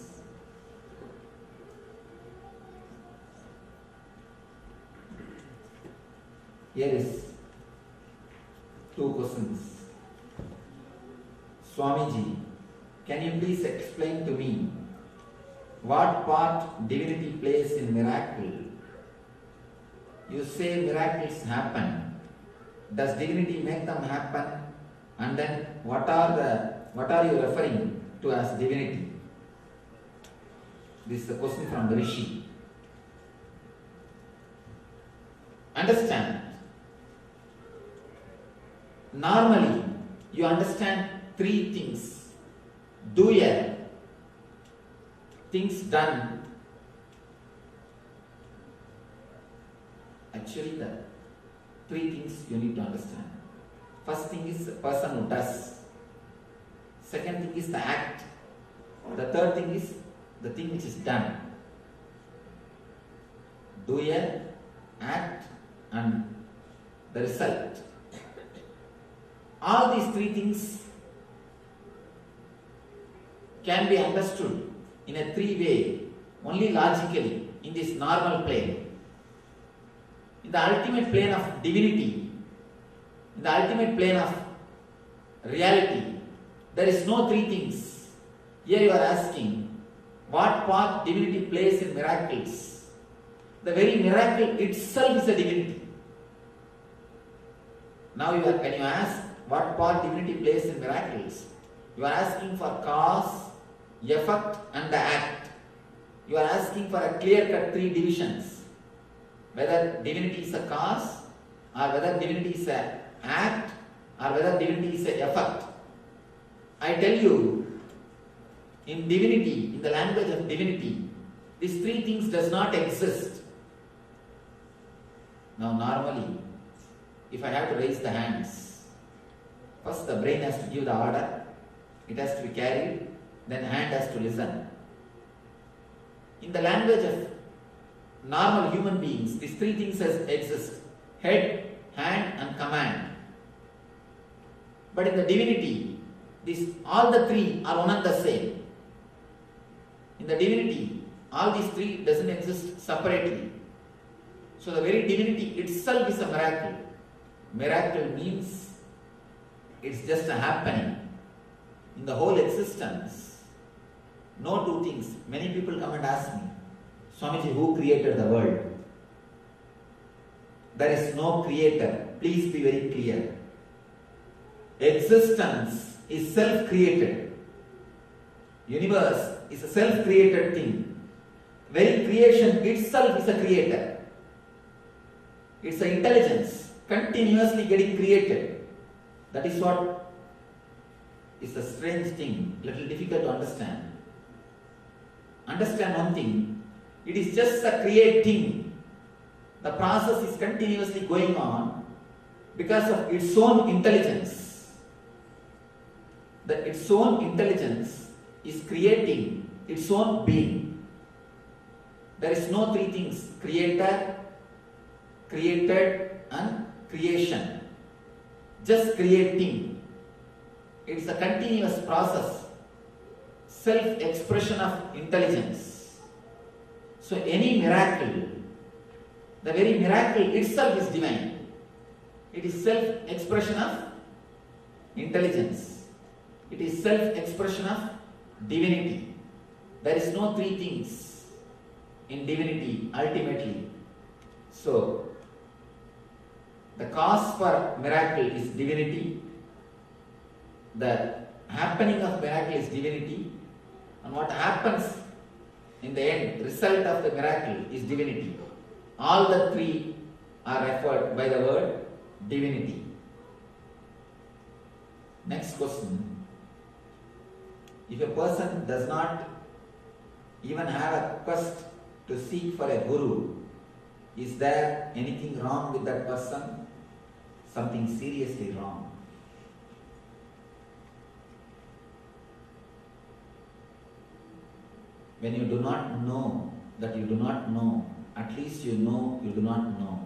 Here is 2 questions. Swamiji, can you please explain to me what part divinity plays in miracle? You say miracles happen. Does divinity make them happen? And then what are you referring to as divinity? This is a question from the Rishi. Understand. Normally, you understand 3 things. Doer, things done. Actually, the 3 things you need to understand. First thing is the person who does. Second thing is the act. The third thing is the thing which is done. Doer, act, and the result. All these 3 things can be understood in a 3-way, only logically, in this normal plane. In the ultimate plane of divinity, in the ultimate plane of reality, there is no 3 things. Here you are asking, what part divinity plays in miracles? The very miracle itself is a divinity. Now when you ask, what part divinity plays in miracles? You are asking for cause, effect and the act. You are asking for a clear-cut 3 divisions. Whether divinity is a cause, or whether divinity is an act, or whether divinity is an effect. I tell you, in divinity, in the language of divinity, these 3 things does not exist. Now normally, if I have to raise the hands, first the brain has to give the order, it has to be carried, then hand has to listen. In the language of normal human beings, these three things exist: head, hand and command. But in the divinity, all the three are one and the same. In the divinity, all these three doesn't exist separately. So the very divinity itself is a miracle. Miracle means it's just a happening. In the whole existence, no two things. Many people come and ask me, Swamiji, who created the world? There is no creator. Please be very clear. Existence is self-created. Universe is a self-created thing. Very creation itself is a creator. It's an intelligence continuously getting created. That is what is a strange thing, little difficult to understand. Understand one thing, it is just a creating. The process is continuously going on because of its own intelligence. Its own intelligence is creating its own being. There is no three things: creator, created and creation. Just creating. It's a continuous process, self-expression of intelligence. So any miracle, the very miracle itself is divine. It is self-expression of intelligence. It is self-expression of divinity. There is no three things in divinity ultimately. So the cause for miracle is divinity. The happening of miracle is divinity. And what happens in the end, result of the miracle, is divinity. All the three are referred by the word divinity. Next question. If a person does not even have a quest to seek for a guru, is there anything wrong with that person? Something seriously wrong. When you do not know that you do not know, at least you know you do not know.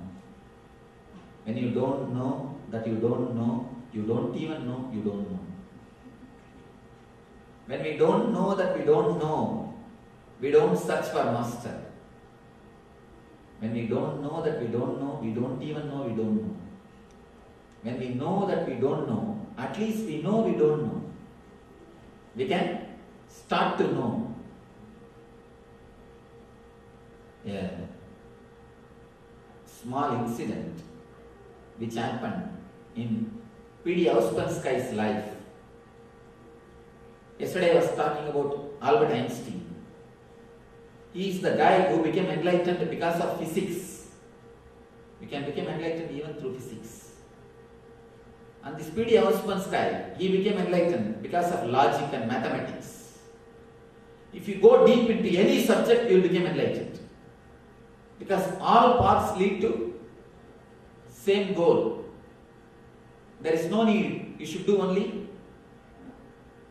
When you don't know that you don't know, you don't even know you don't know. When we don't know that we don't know, we don't search for master. When we don't know that we don't know, we don't even know we don't know. When we know that we don't know, at least we know we don't know. We can start to know. A small incident which happened in P.D. Auspenskai's life. Yesterday I was talking about Albert Einstein. He is the guy who became enlightened because of physics. We can become enlightened even through physics. And this P.D. Auspenskai, he became enlightened because of logic and mathematics. If you go deep into any subject, you will become enlightened. Because all paths lead to same goal. There is no need. You should do only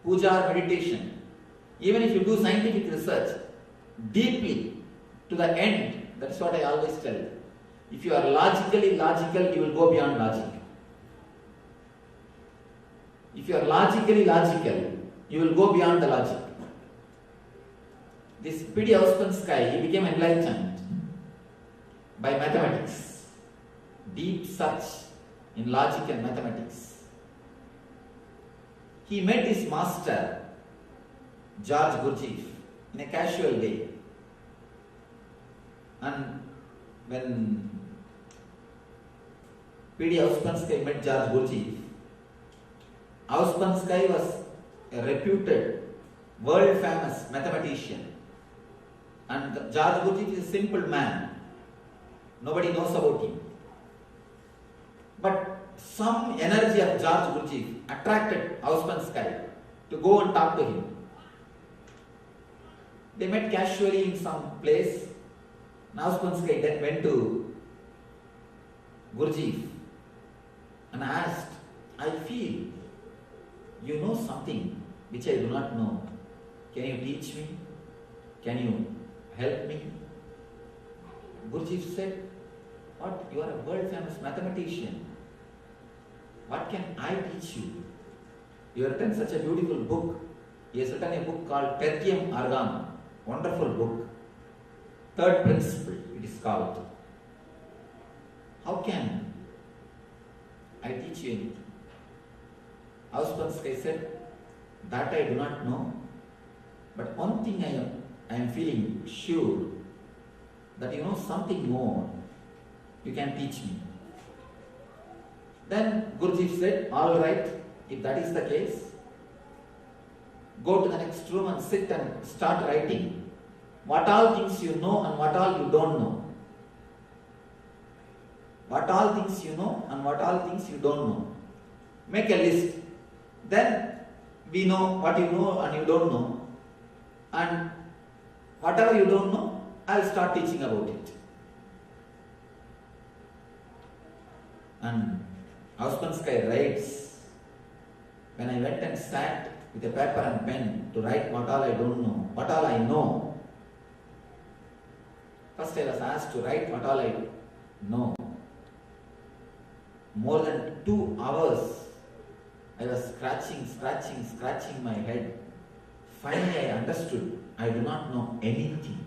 puja or meditation. Even if you do scientific research, deeply to the end, that's what I always tell. If you are logically logical, you will go beyond logic. If you are logically logical, you will go beyond the logic. This P.D. Auspenskai, he became enlightened by mathematics, deep search in logic and mathematics. He met his master, George Gurdjieff, in a casual way. And when P.D. Auspenskai met George Gurdjieff, Auspenskai was a reputed, world-famous mathematician. And George Gurdjieff is a simple man. Nobody knows about him. But some energy of George Gurdjieff attracted Auspenskai to go and talk to him. They met casually in some place. Auspenskai then went to Gurdjieff and asked, I feel you know something which I do not know. Can you teach me? Can you help me? Guruji said, what? You are a world famous mathematician. What can I teach you? You have written such a beautiful book. He has written a book called Tertium Argam. Wonderful book. Third principle, it is called. How can I teach you anything? Auspansky said, that I do not know. But one thing I am feeling sure, that you know something more, you can teach me. Then Guruji said, all right, if that is the case, go to the next room and sit and start writing what all things you know and what all you don't know. What all things you know and what all things you don't know. Make a list. Then we know what you know and you don't know. And whatever you don't know, I will start teaching about it. And Auspansky writes, when I went and sat with a paper and pen to write what all I don't know, what all I know. First I was asked to write what all I know. More than 2 hours I was scratching my head. Finally I understood, I do not know anything.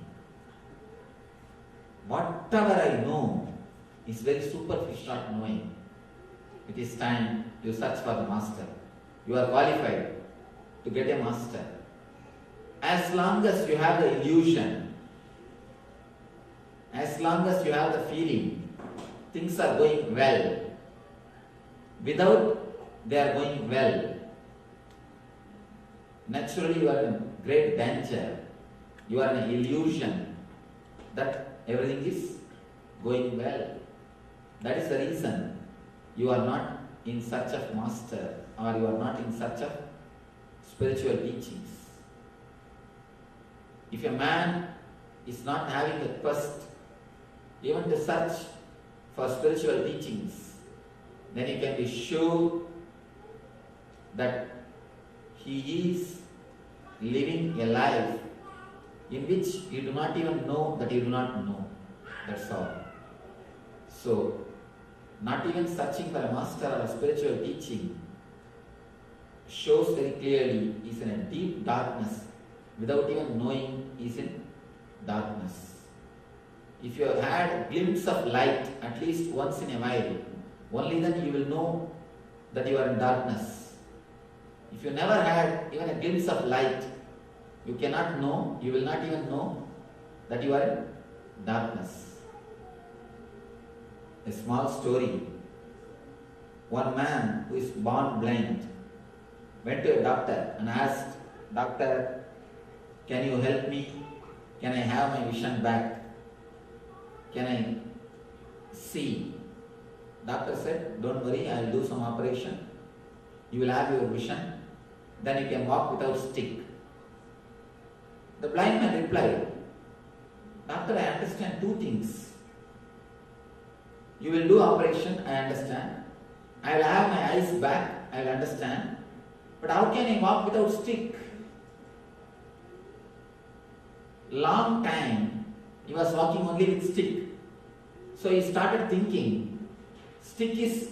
Whatever I know is very superficial knowing. It is time you search for the master. You are qualified to get a master. As long as you have the illusion, as long as you have the feeling, things are going well. Without they are going well, naturally you are in great danger. You are in an illusion that everything is going well. That is the reason you are not in search of master, or you are not in search of spiritual teachings. If a man is not having a quest even to search for spiritual teachings, then you can be sure that he is living a life in which you do not even know that you do not know. That's all. So, not even searching for a master or a spiritual teaching shows very clearly he is in a deep darkness without even knowing he is in darkness. If you have had a glimpse of light at least once in a while, only then you will know that you are in darkness. If you never had even a glimpse of light, you cannot know, you will not even know that you are in darkness. A small story. One man who is born blind went to a doctor and asked, "Doctor, can you help me? Can I have my vision back? Can I see?" Doctor said, "Don't worry, I will do some operation. You will have your vision. Then you can walk without stick." The blind man replied, "Doctor, I understand 2 things. You will do operation, I understand. I will have my eyes back, I will understand. But how can I walk without stick?" Long time he was walking only with stick. So he started thinking, stick is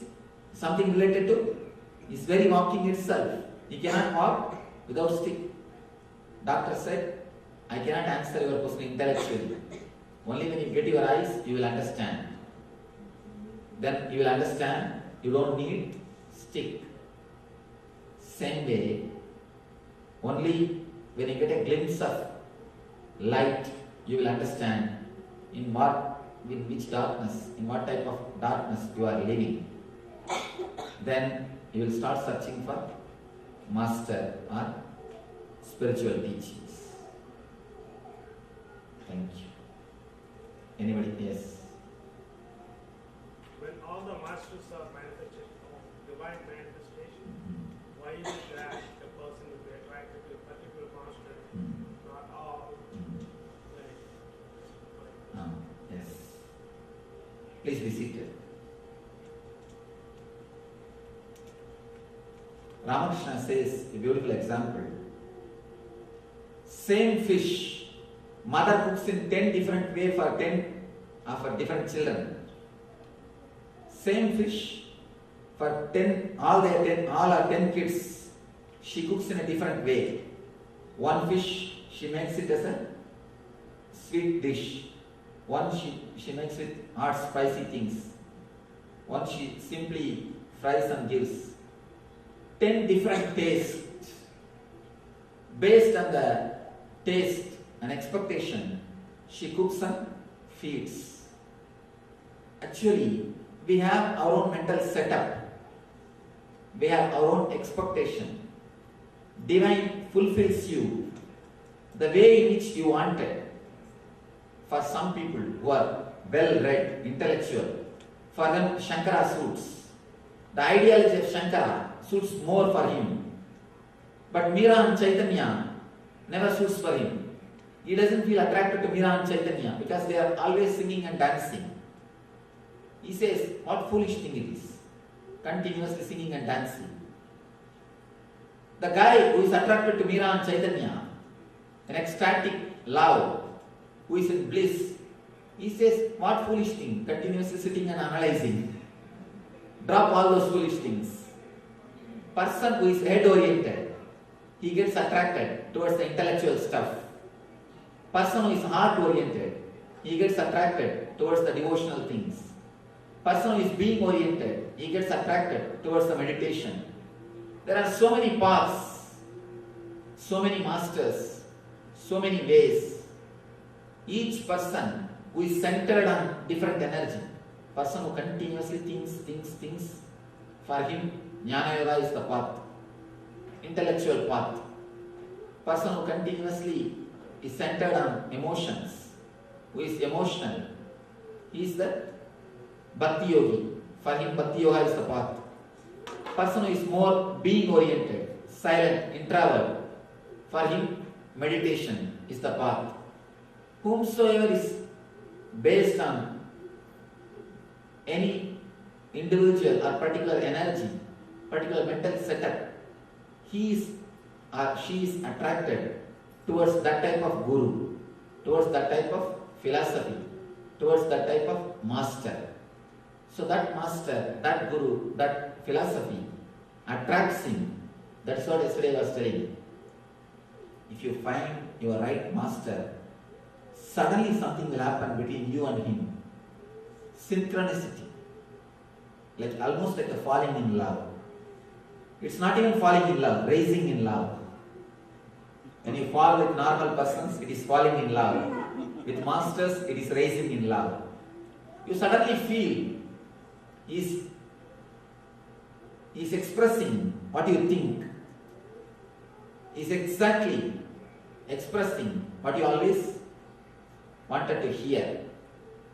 something related to his very walking itself. He cannot walk without stick. Doctor said, "I cannot answer your question intellectually. Only when you get your eyes, you will understand. Then you will understand you don't need stick." Same way, only when you get a glimpse of light, you will understand in which darkness, in what type of darkness you are living. Then you will start searching for master or spiritual teachings. Thank you. Anybody? Yes. When all the masters are manifested of divine manifestation, why is it that a person will be attracted to a particular master, not all? Yes. Please be seated. Ramakrishna says a beautiful example. Same fish, mother cooks in 10 different ways for 10 for different children. Same fish for 10, all our 10 kids, she cooks in a different way. One fish, she makes it as a sweet dish. One she makes it hot spicy things. One she simply fries and gives. 10 different tastes. Based on the taste and expectation, she cooks and feeds. Actually, we have our own mental setup. We have our own expectation. Divine fulfills you the way in which you want it. For some people who are well-read, intellectual, for them Shankara suits. The ideology of Shankara suits more for him. But Meera and Chaitanya never suits for him. He doesn't feel attracted to Meera and Chaitanya because they are always singing and dancing. He says, what foolish thing it is, continuously singing and dancing. The guy who is attracted to Meera and Chaitanya, an ecstatic love, who is in bliss, he says, what foolish thing, continuously sitting and analyzing. Drop all those foolish things. Person who is head-oriented, he gets attracted towards the intellectual stuff. Person who is heart-oriented, he gets attracted towards the devotional things. Person who is being-oriented, he gets attracted towards the meditation. There are so many paths, so many masters, so many ways. Each person who is centered on different energy, person who continuously thinks, for him, Jnana Yoga is the path, intellectual path. Person who continuously is centered on emotions, who is emotional, he is the Bhakti Yogi. For him, Bhakti Yoga is the path. Person who is more being oriented, silent, introvert, for him, meditation is the path. Whomsoever is based on any individual or particular energy, particular mental setup, he is or she is attracted towards that type of guru, towards that type of philosophy, towards that type of master. So that master, that guru, that philosophy attracts him. That's what yesterday I was telling. If you find your right master, suddenly something will happen between you and him. Synchronicity. Like almost like a falling in love. It's not even falling in love, raising in love. When you fall with normal persons, it is falling in love. With masters, it is raising in love. You suddenly feel he is expressing what you think. He is exactly expressing what you always wanted to hear.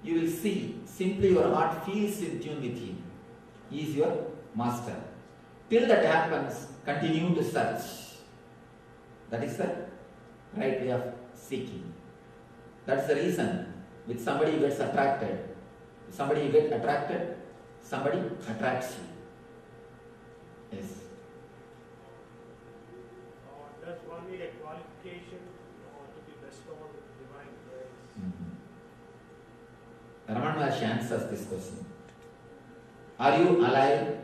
You will see, simply your heart feels in tune with him. He is your master. Till that happens, continue to search. That is the right way of seeking. That's the reason with somebody you get attracted. With somebody you get attracted, somebody attracts you. Yes. Does one need a qualification to be bestowed with divine grace? Ramana Maharshi answers this question. Are you alive?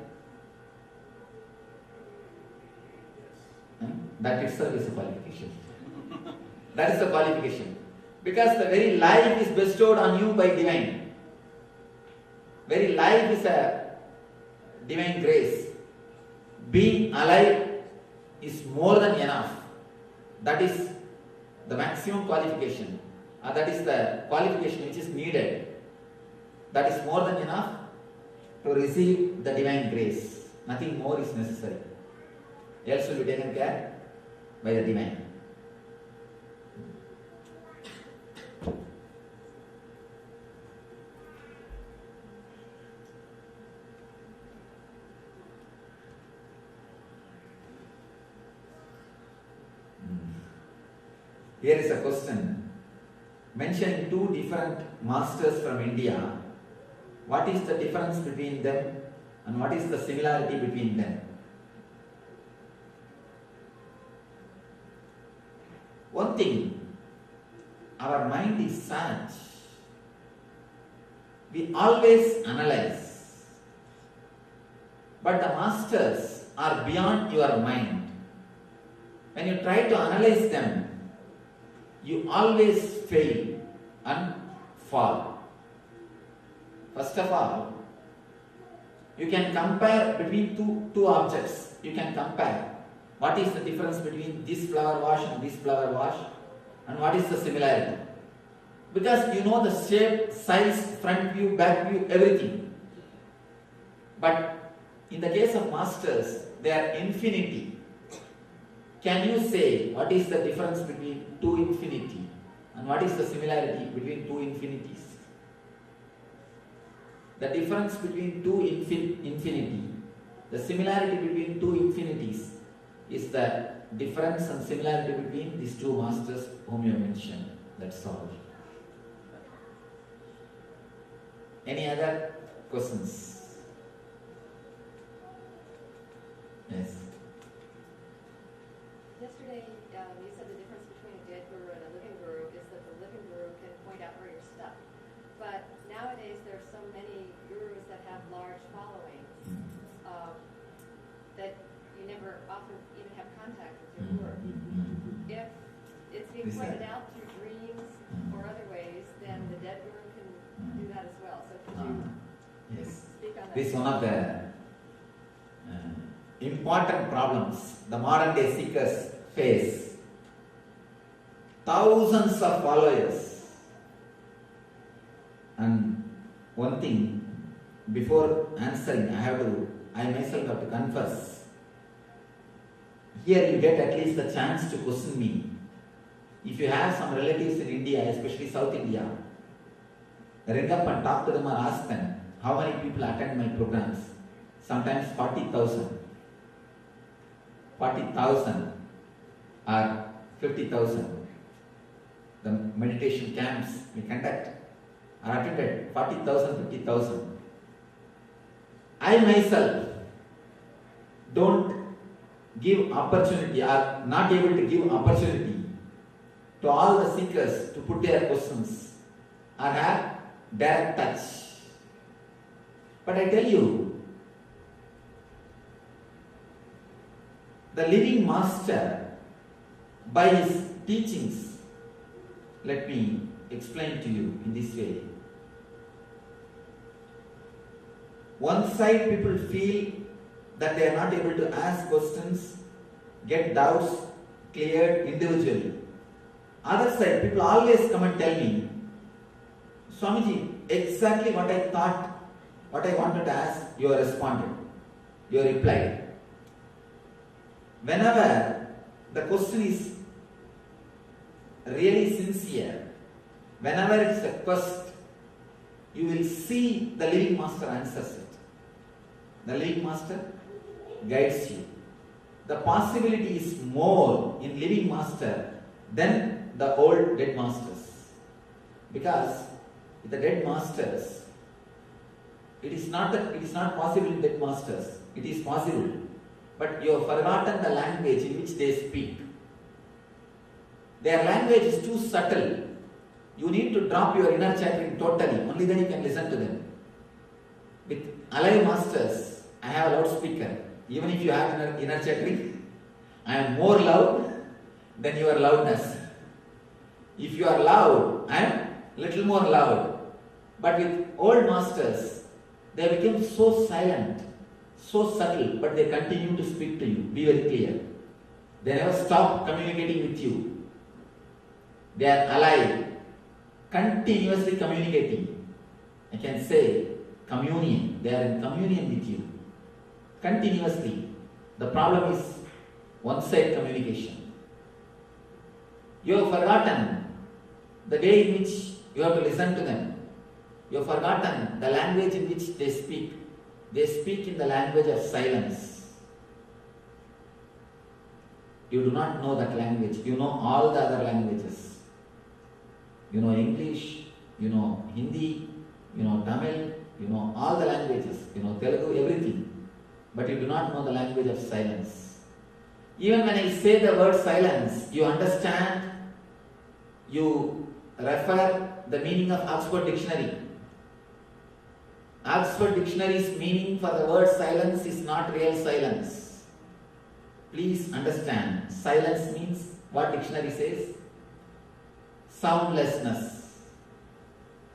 That itself is a qualification. That is the qualification. Because the very life is bestowed on you by divine. Very life is a divine grace. Being alive is more than enough. That is the maximum qualification. That is the qualification which is needed. That is more than enough to receive the divine grace. Nothing more is necessary. Else will be taken care by the divine. Here is a question. Mentioning two different masters from India. What is the difference between them and what is the similarity between them? one thing, our mind is such, we always analyze. But the masters are beyond your mind. When you try to analyze them, you always fail and fall. First of all, you can compare between two objects. You can compare what is the difference between this flower wash and this flower wash, and what is the similarity. Because you know the shape, size, front view, back view, everything. But in the case of masters, they are infinity. Can you say what is the difference between two infinity and what is the similarity between two infinities? The difference between two infinity, the similarity between two infinities is the difference and similarity between these two masters whom you mentioned. That's all. Any other questions? Yes. Yesterday, you said the difference between a dead guru and a living guru is that the living guru can point out where you're stuck. But nowadays, there are so many gurus that have large followings that you never often even have contact with your work. If it's being pointed out through dreams or other ways, then the dead guru can do that as well. So could you speak on that? This is one of the important problems the modern day seekers face. Thousands of followers. And one thing, before answering, I myself have to confess. Here you get at least the chance to question me. If you have some relatives in India, especially South India, ring up and talk to them or ask them how many people attend my programs. Sometimes 40,000. 40,000 or 50,000. The meditation camps we conduct are attended 40,000, 50,000. I myself don't give opportunity or not able to give opportunity to all the seekers to put their questions or have direct touch. But I tell you, the living master, by his teachings, let me explain to you in this way. One side people feel that they are not able to ask questions, get doubts cleared individually. Other side, people always come and tell me, Swamiji, exactly what I thought, what I wanted to ask, you have responded, you have replied. Whenever the question is really sincere, whenever it's a quest, you will see the living master answers it. The living master guides you. The possibility is more in living master than the old dead masters. Because with the dead masters, it is not possible in dead masters. It is possible. But you have forgotten the language in which they speak. Their language is too subtle. You need to drop your inner chattering totally. Only then you can listen to them. With alive masters, I have a loudspeaker. Even if you have inner chattering, I am more loud than your loudness. If you are loud, I am little more loud. But with old masters, they become so silent, so subtle, but they continue to speak to you. Be very clear. They never stop communicating with you. They are alive, continuously communicating. I can say communion. They are in communion with you. Continuously. The problem is one-side communication. You have forgotten the way in which you have to listen to them. You have forgotten the language in which they speak. They speak in the language of silence. You do not know that language. You know all the other languages. You know English, you know Hindi, you know Tamil, you know all the languages, you know Telugu, everything. But you do not know the language of silence. Even when I say the word silence, you understand you refer the meaning of Oxford Dictionary. Oxford Dictionary's meaning for the word silence is not real silence. Please understand, silence means what dictionary says? Soundlessness.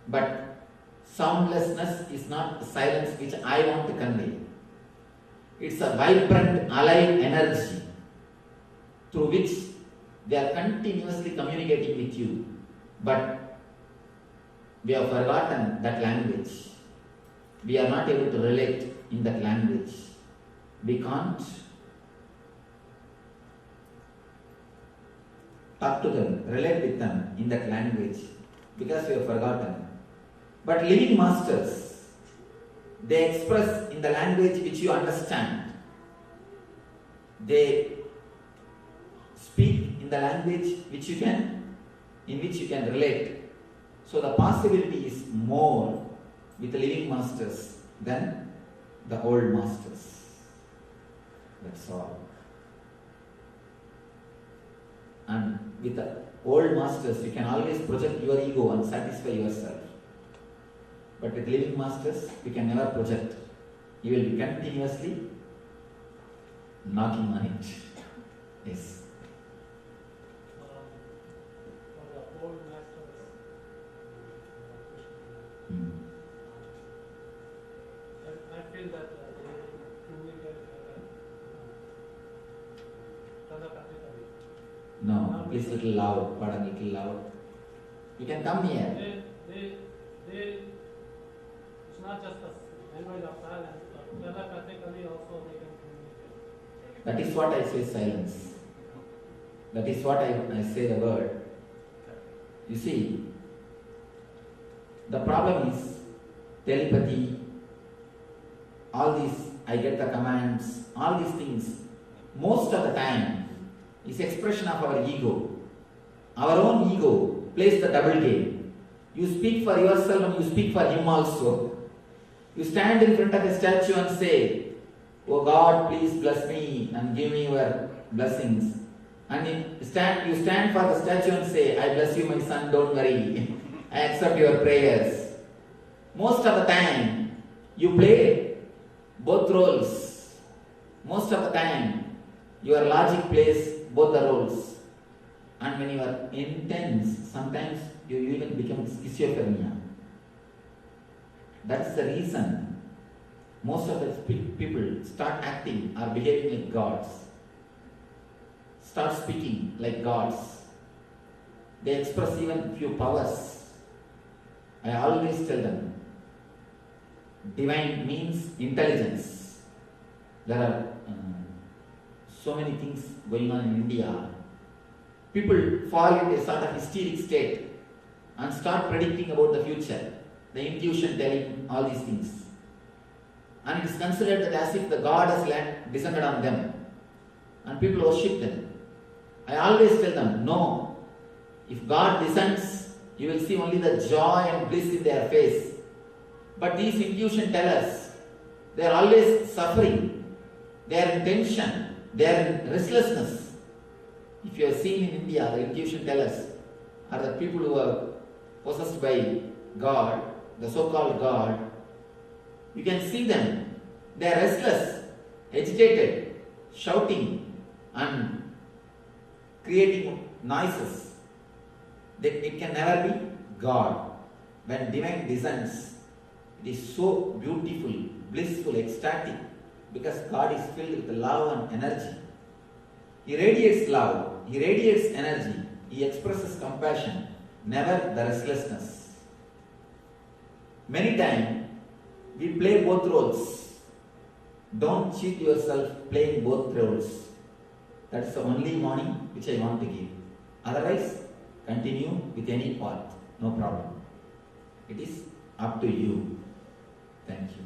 But soundlessness is not the silence which I want to convey. It's a vibrant, alive energy through which they are continuously communicating with you. But we have forgotten that language. We are not able to relate in that language. We can't talk to them, relate with them in that language because we have forgotten. But living masters, they express in the language which you understand. They speak in the language in which you can relate. So the possibility is more with the living masters than the old masters. That's all. And with the old masters, you can always project your ego and satisfy yourself. But with living masters, you can never project. You will be continuously knocking on it. Yes. For the old masters, I feel that they communicate telepathically. No, please little loud. Pardon, little loud. You can come here. It's not just a language of silence, but telepathically also they can communicate. That is what I say silence. That is what I say the word. You see, the problem is telepathy, all these, I get the commands, all these things, most of the time is expression of our ego. Our own ego plays the double game. You speak for yourself and you speak for him also. You stand in front of a statue and say, "Oh God, please bless me and give me your blessings." And you stand for the statue and say, "I bless you, my son, don't worry. I accept your prayers." Most of the time, you play both roles. Most of the time, your logic plays both the roles. And when you are intense, sometimes you even become schizophrenia. That's the reason most of the people start acting or behaving like gods. Start speaking like gods. They express even few powers. I always tell them, divine means intelligence. There are so many things going on in India. People fall into a sort of hysteric state and start predicting about the future. The intuition telling all these things. And it is considered that as if the God has descended on them. And people worship them. I always tell them, no. If God descends, you will see only the joy and bliss in their face. But these intuition tellers, they are always suffering. They are in tension. They are in restlessness. If you have seen in India, the intuition tellers are the people who are possessed by God, the so-called God. You can see them. They are restless, agitated, shouting and creating noises. It can never be God. When divine descends, it is so beautiful, blissful, ecstatic, because God is filled with love and energy. He radiates love, He radiates energy, He expresses compassion, never the restlessness. Many times, we play both roles. Don't cheat yourself playing both roles. That's the only warning which I want to give. Otherwise, continue with any path, no problem. It is up to you. Thank you.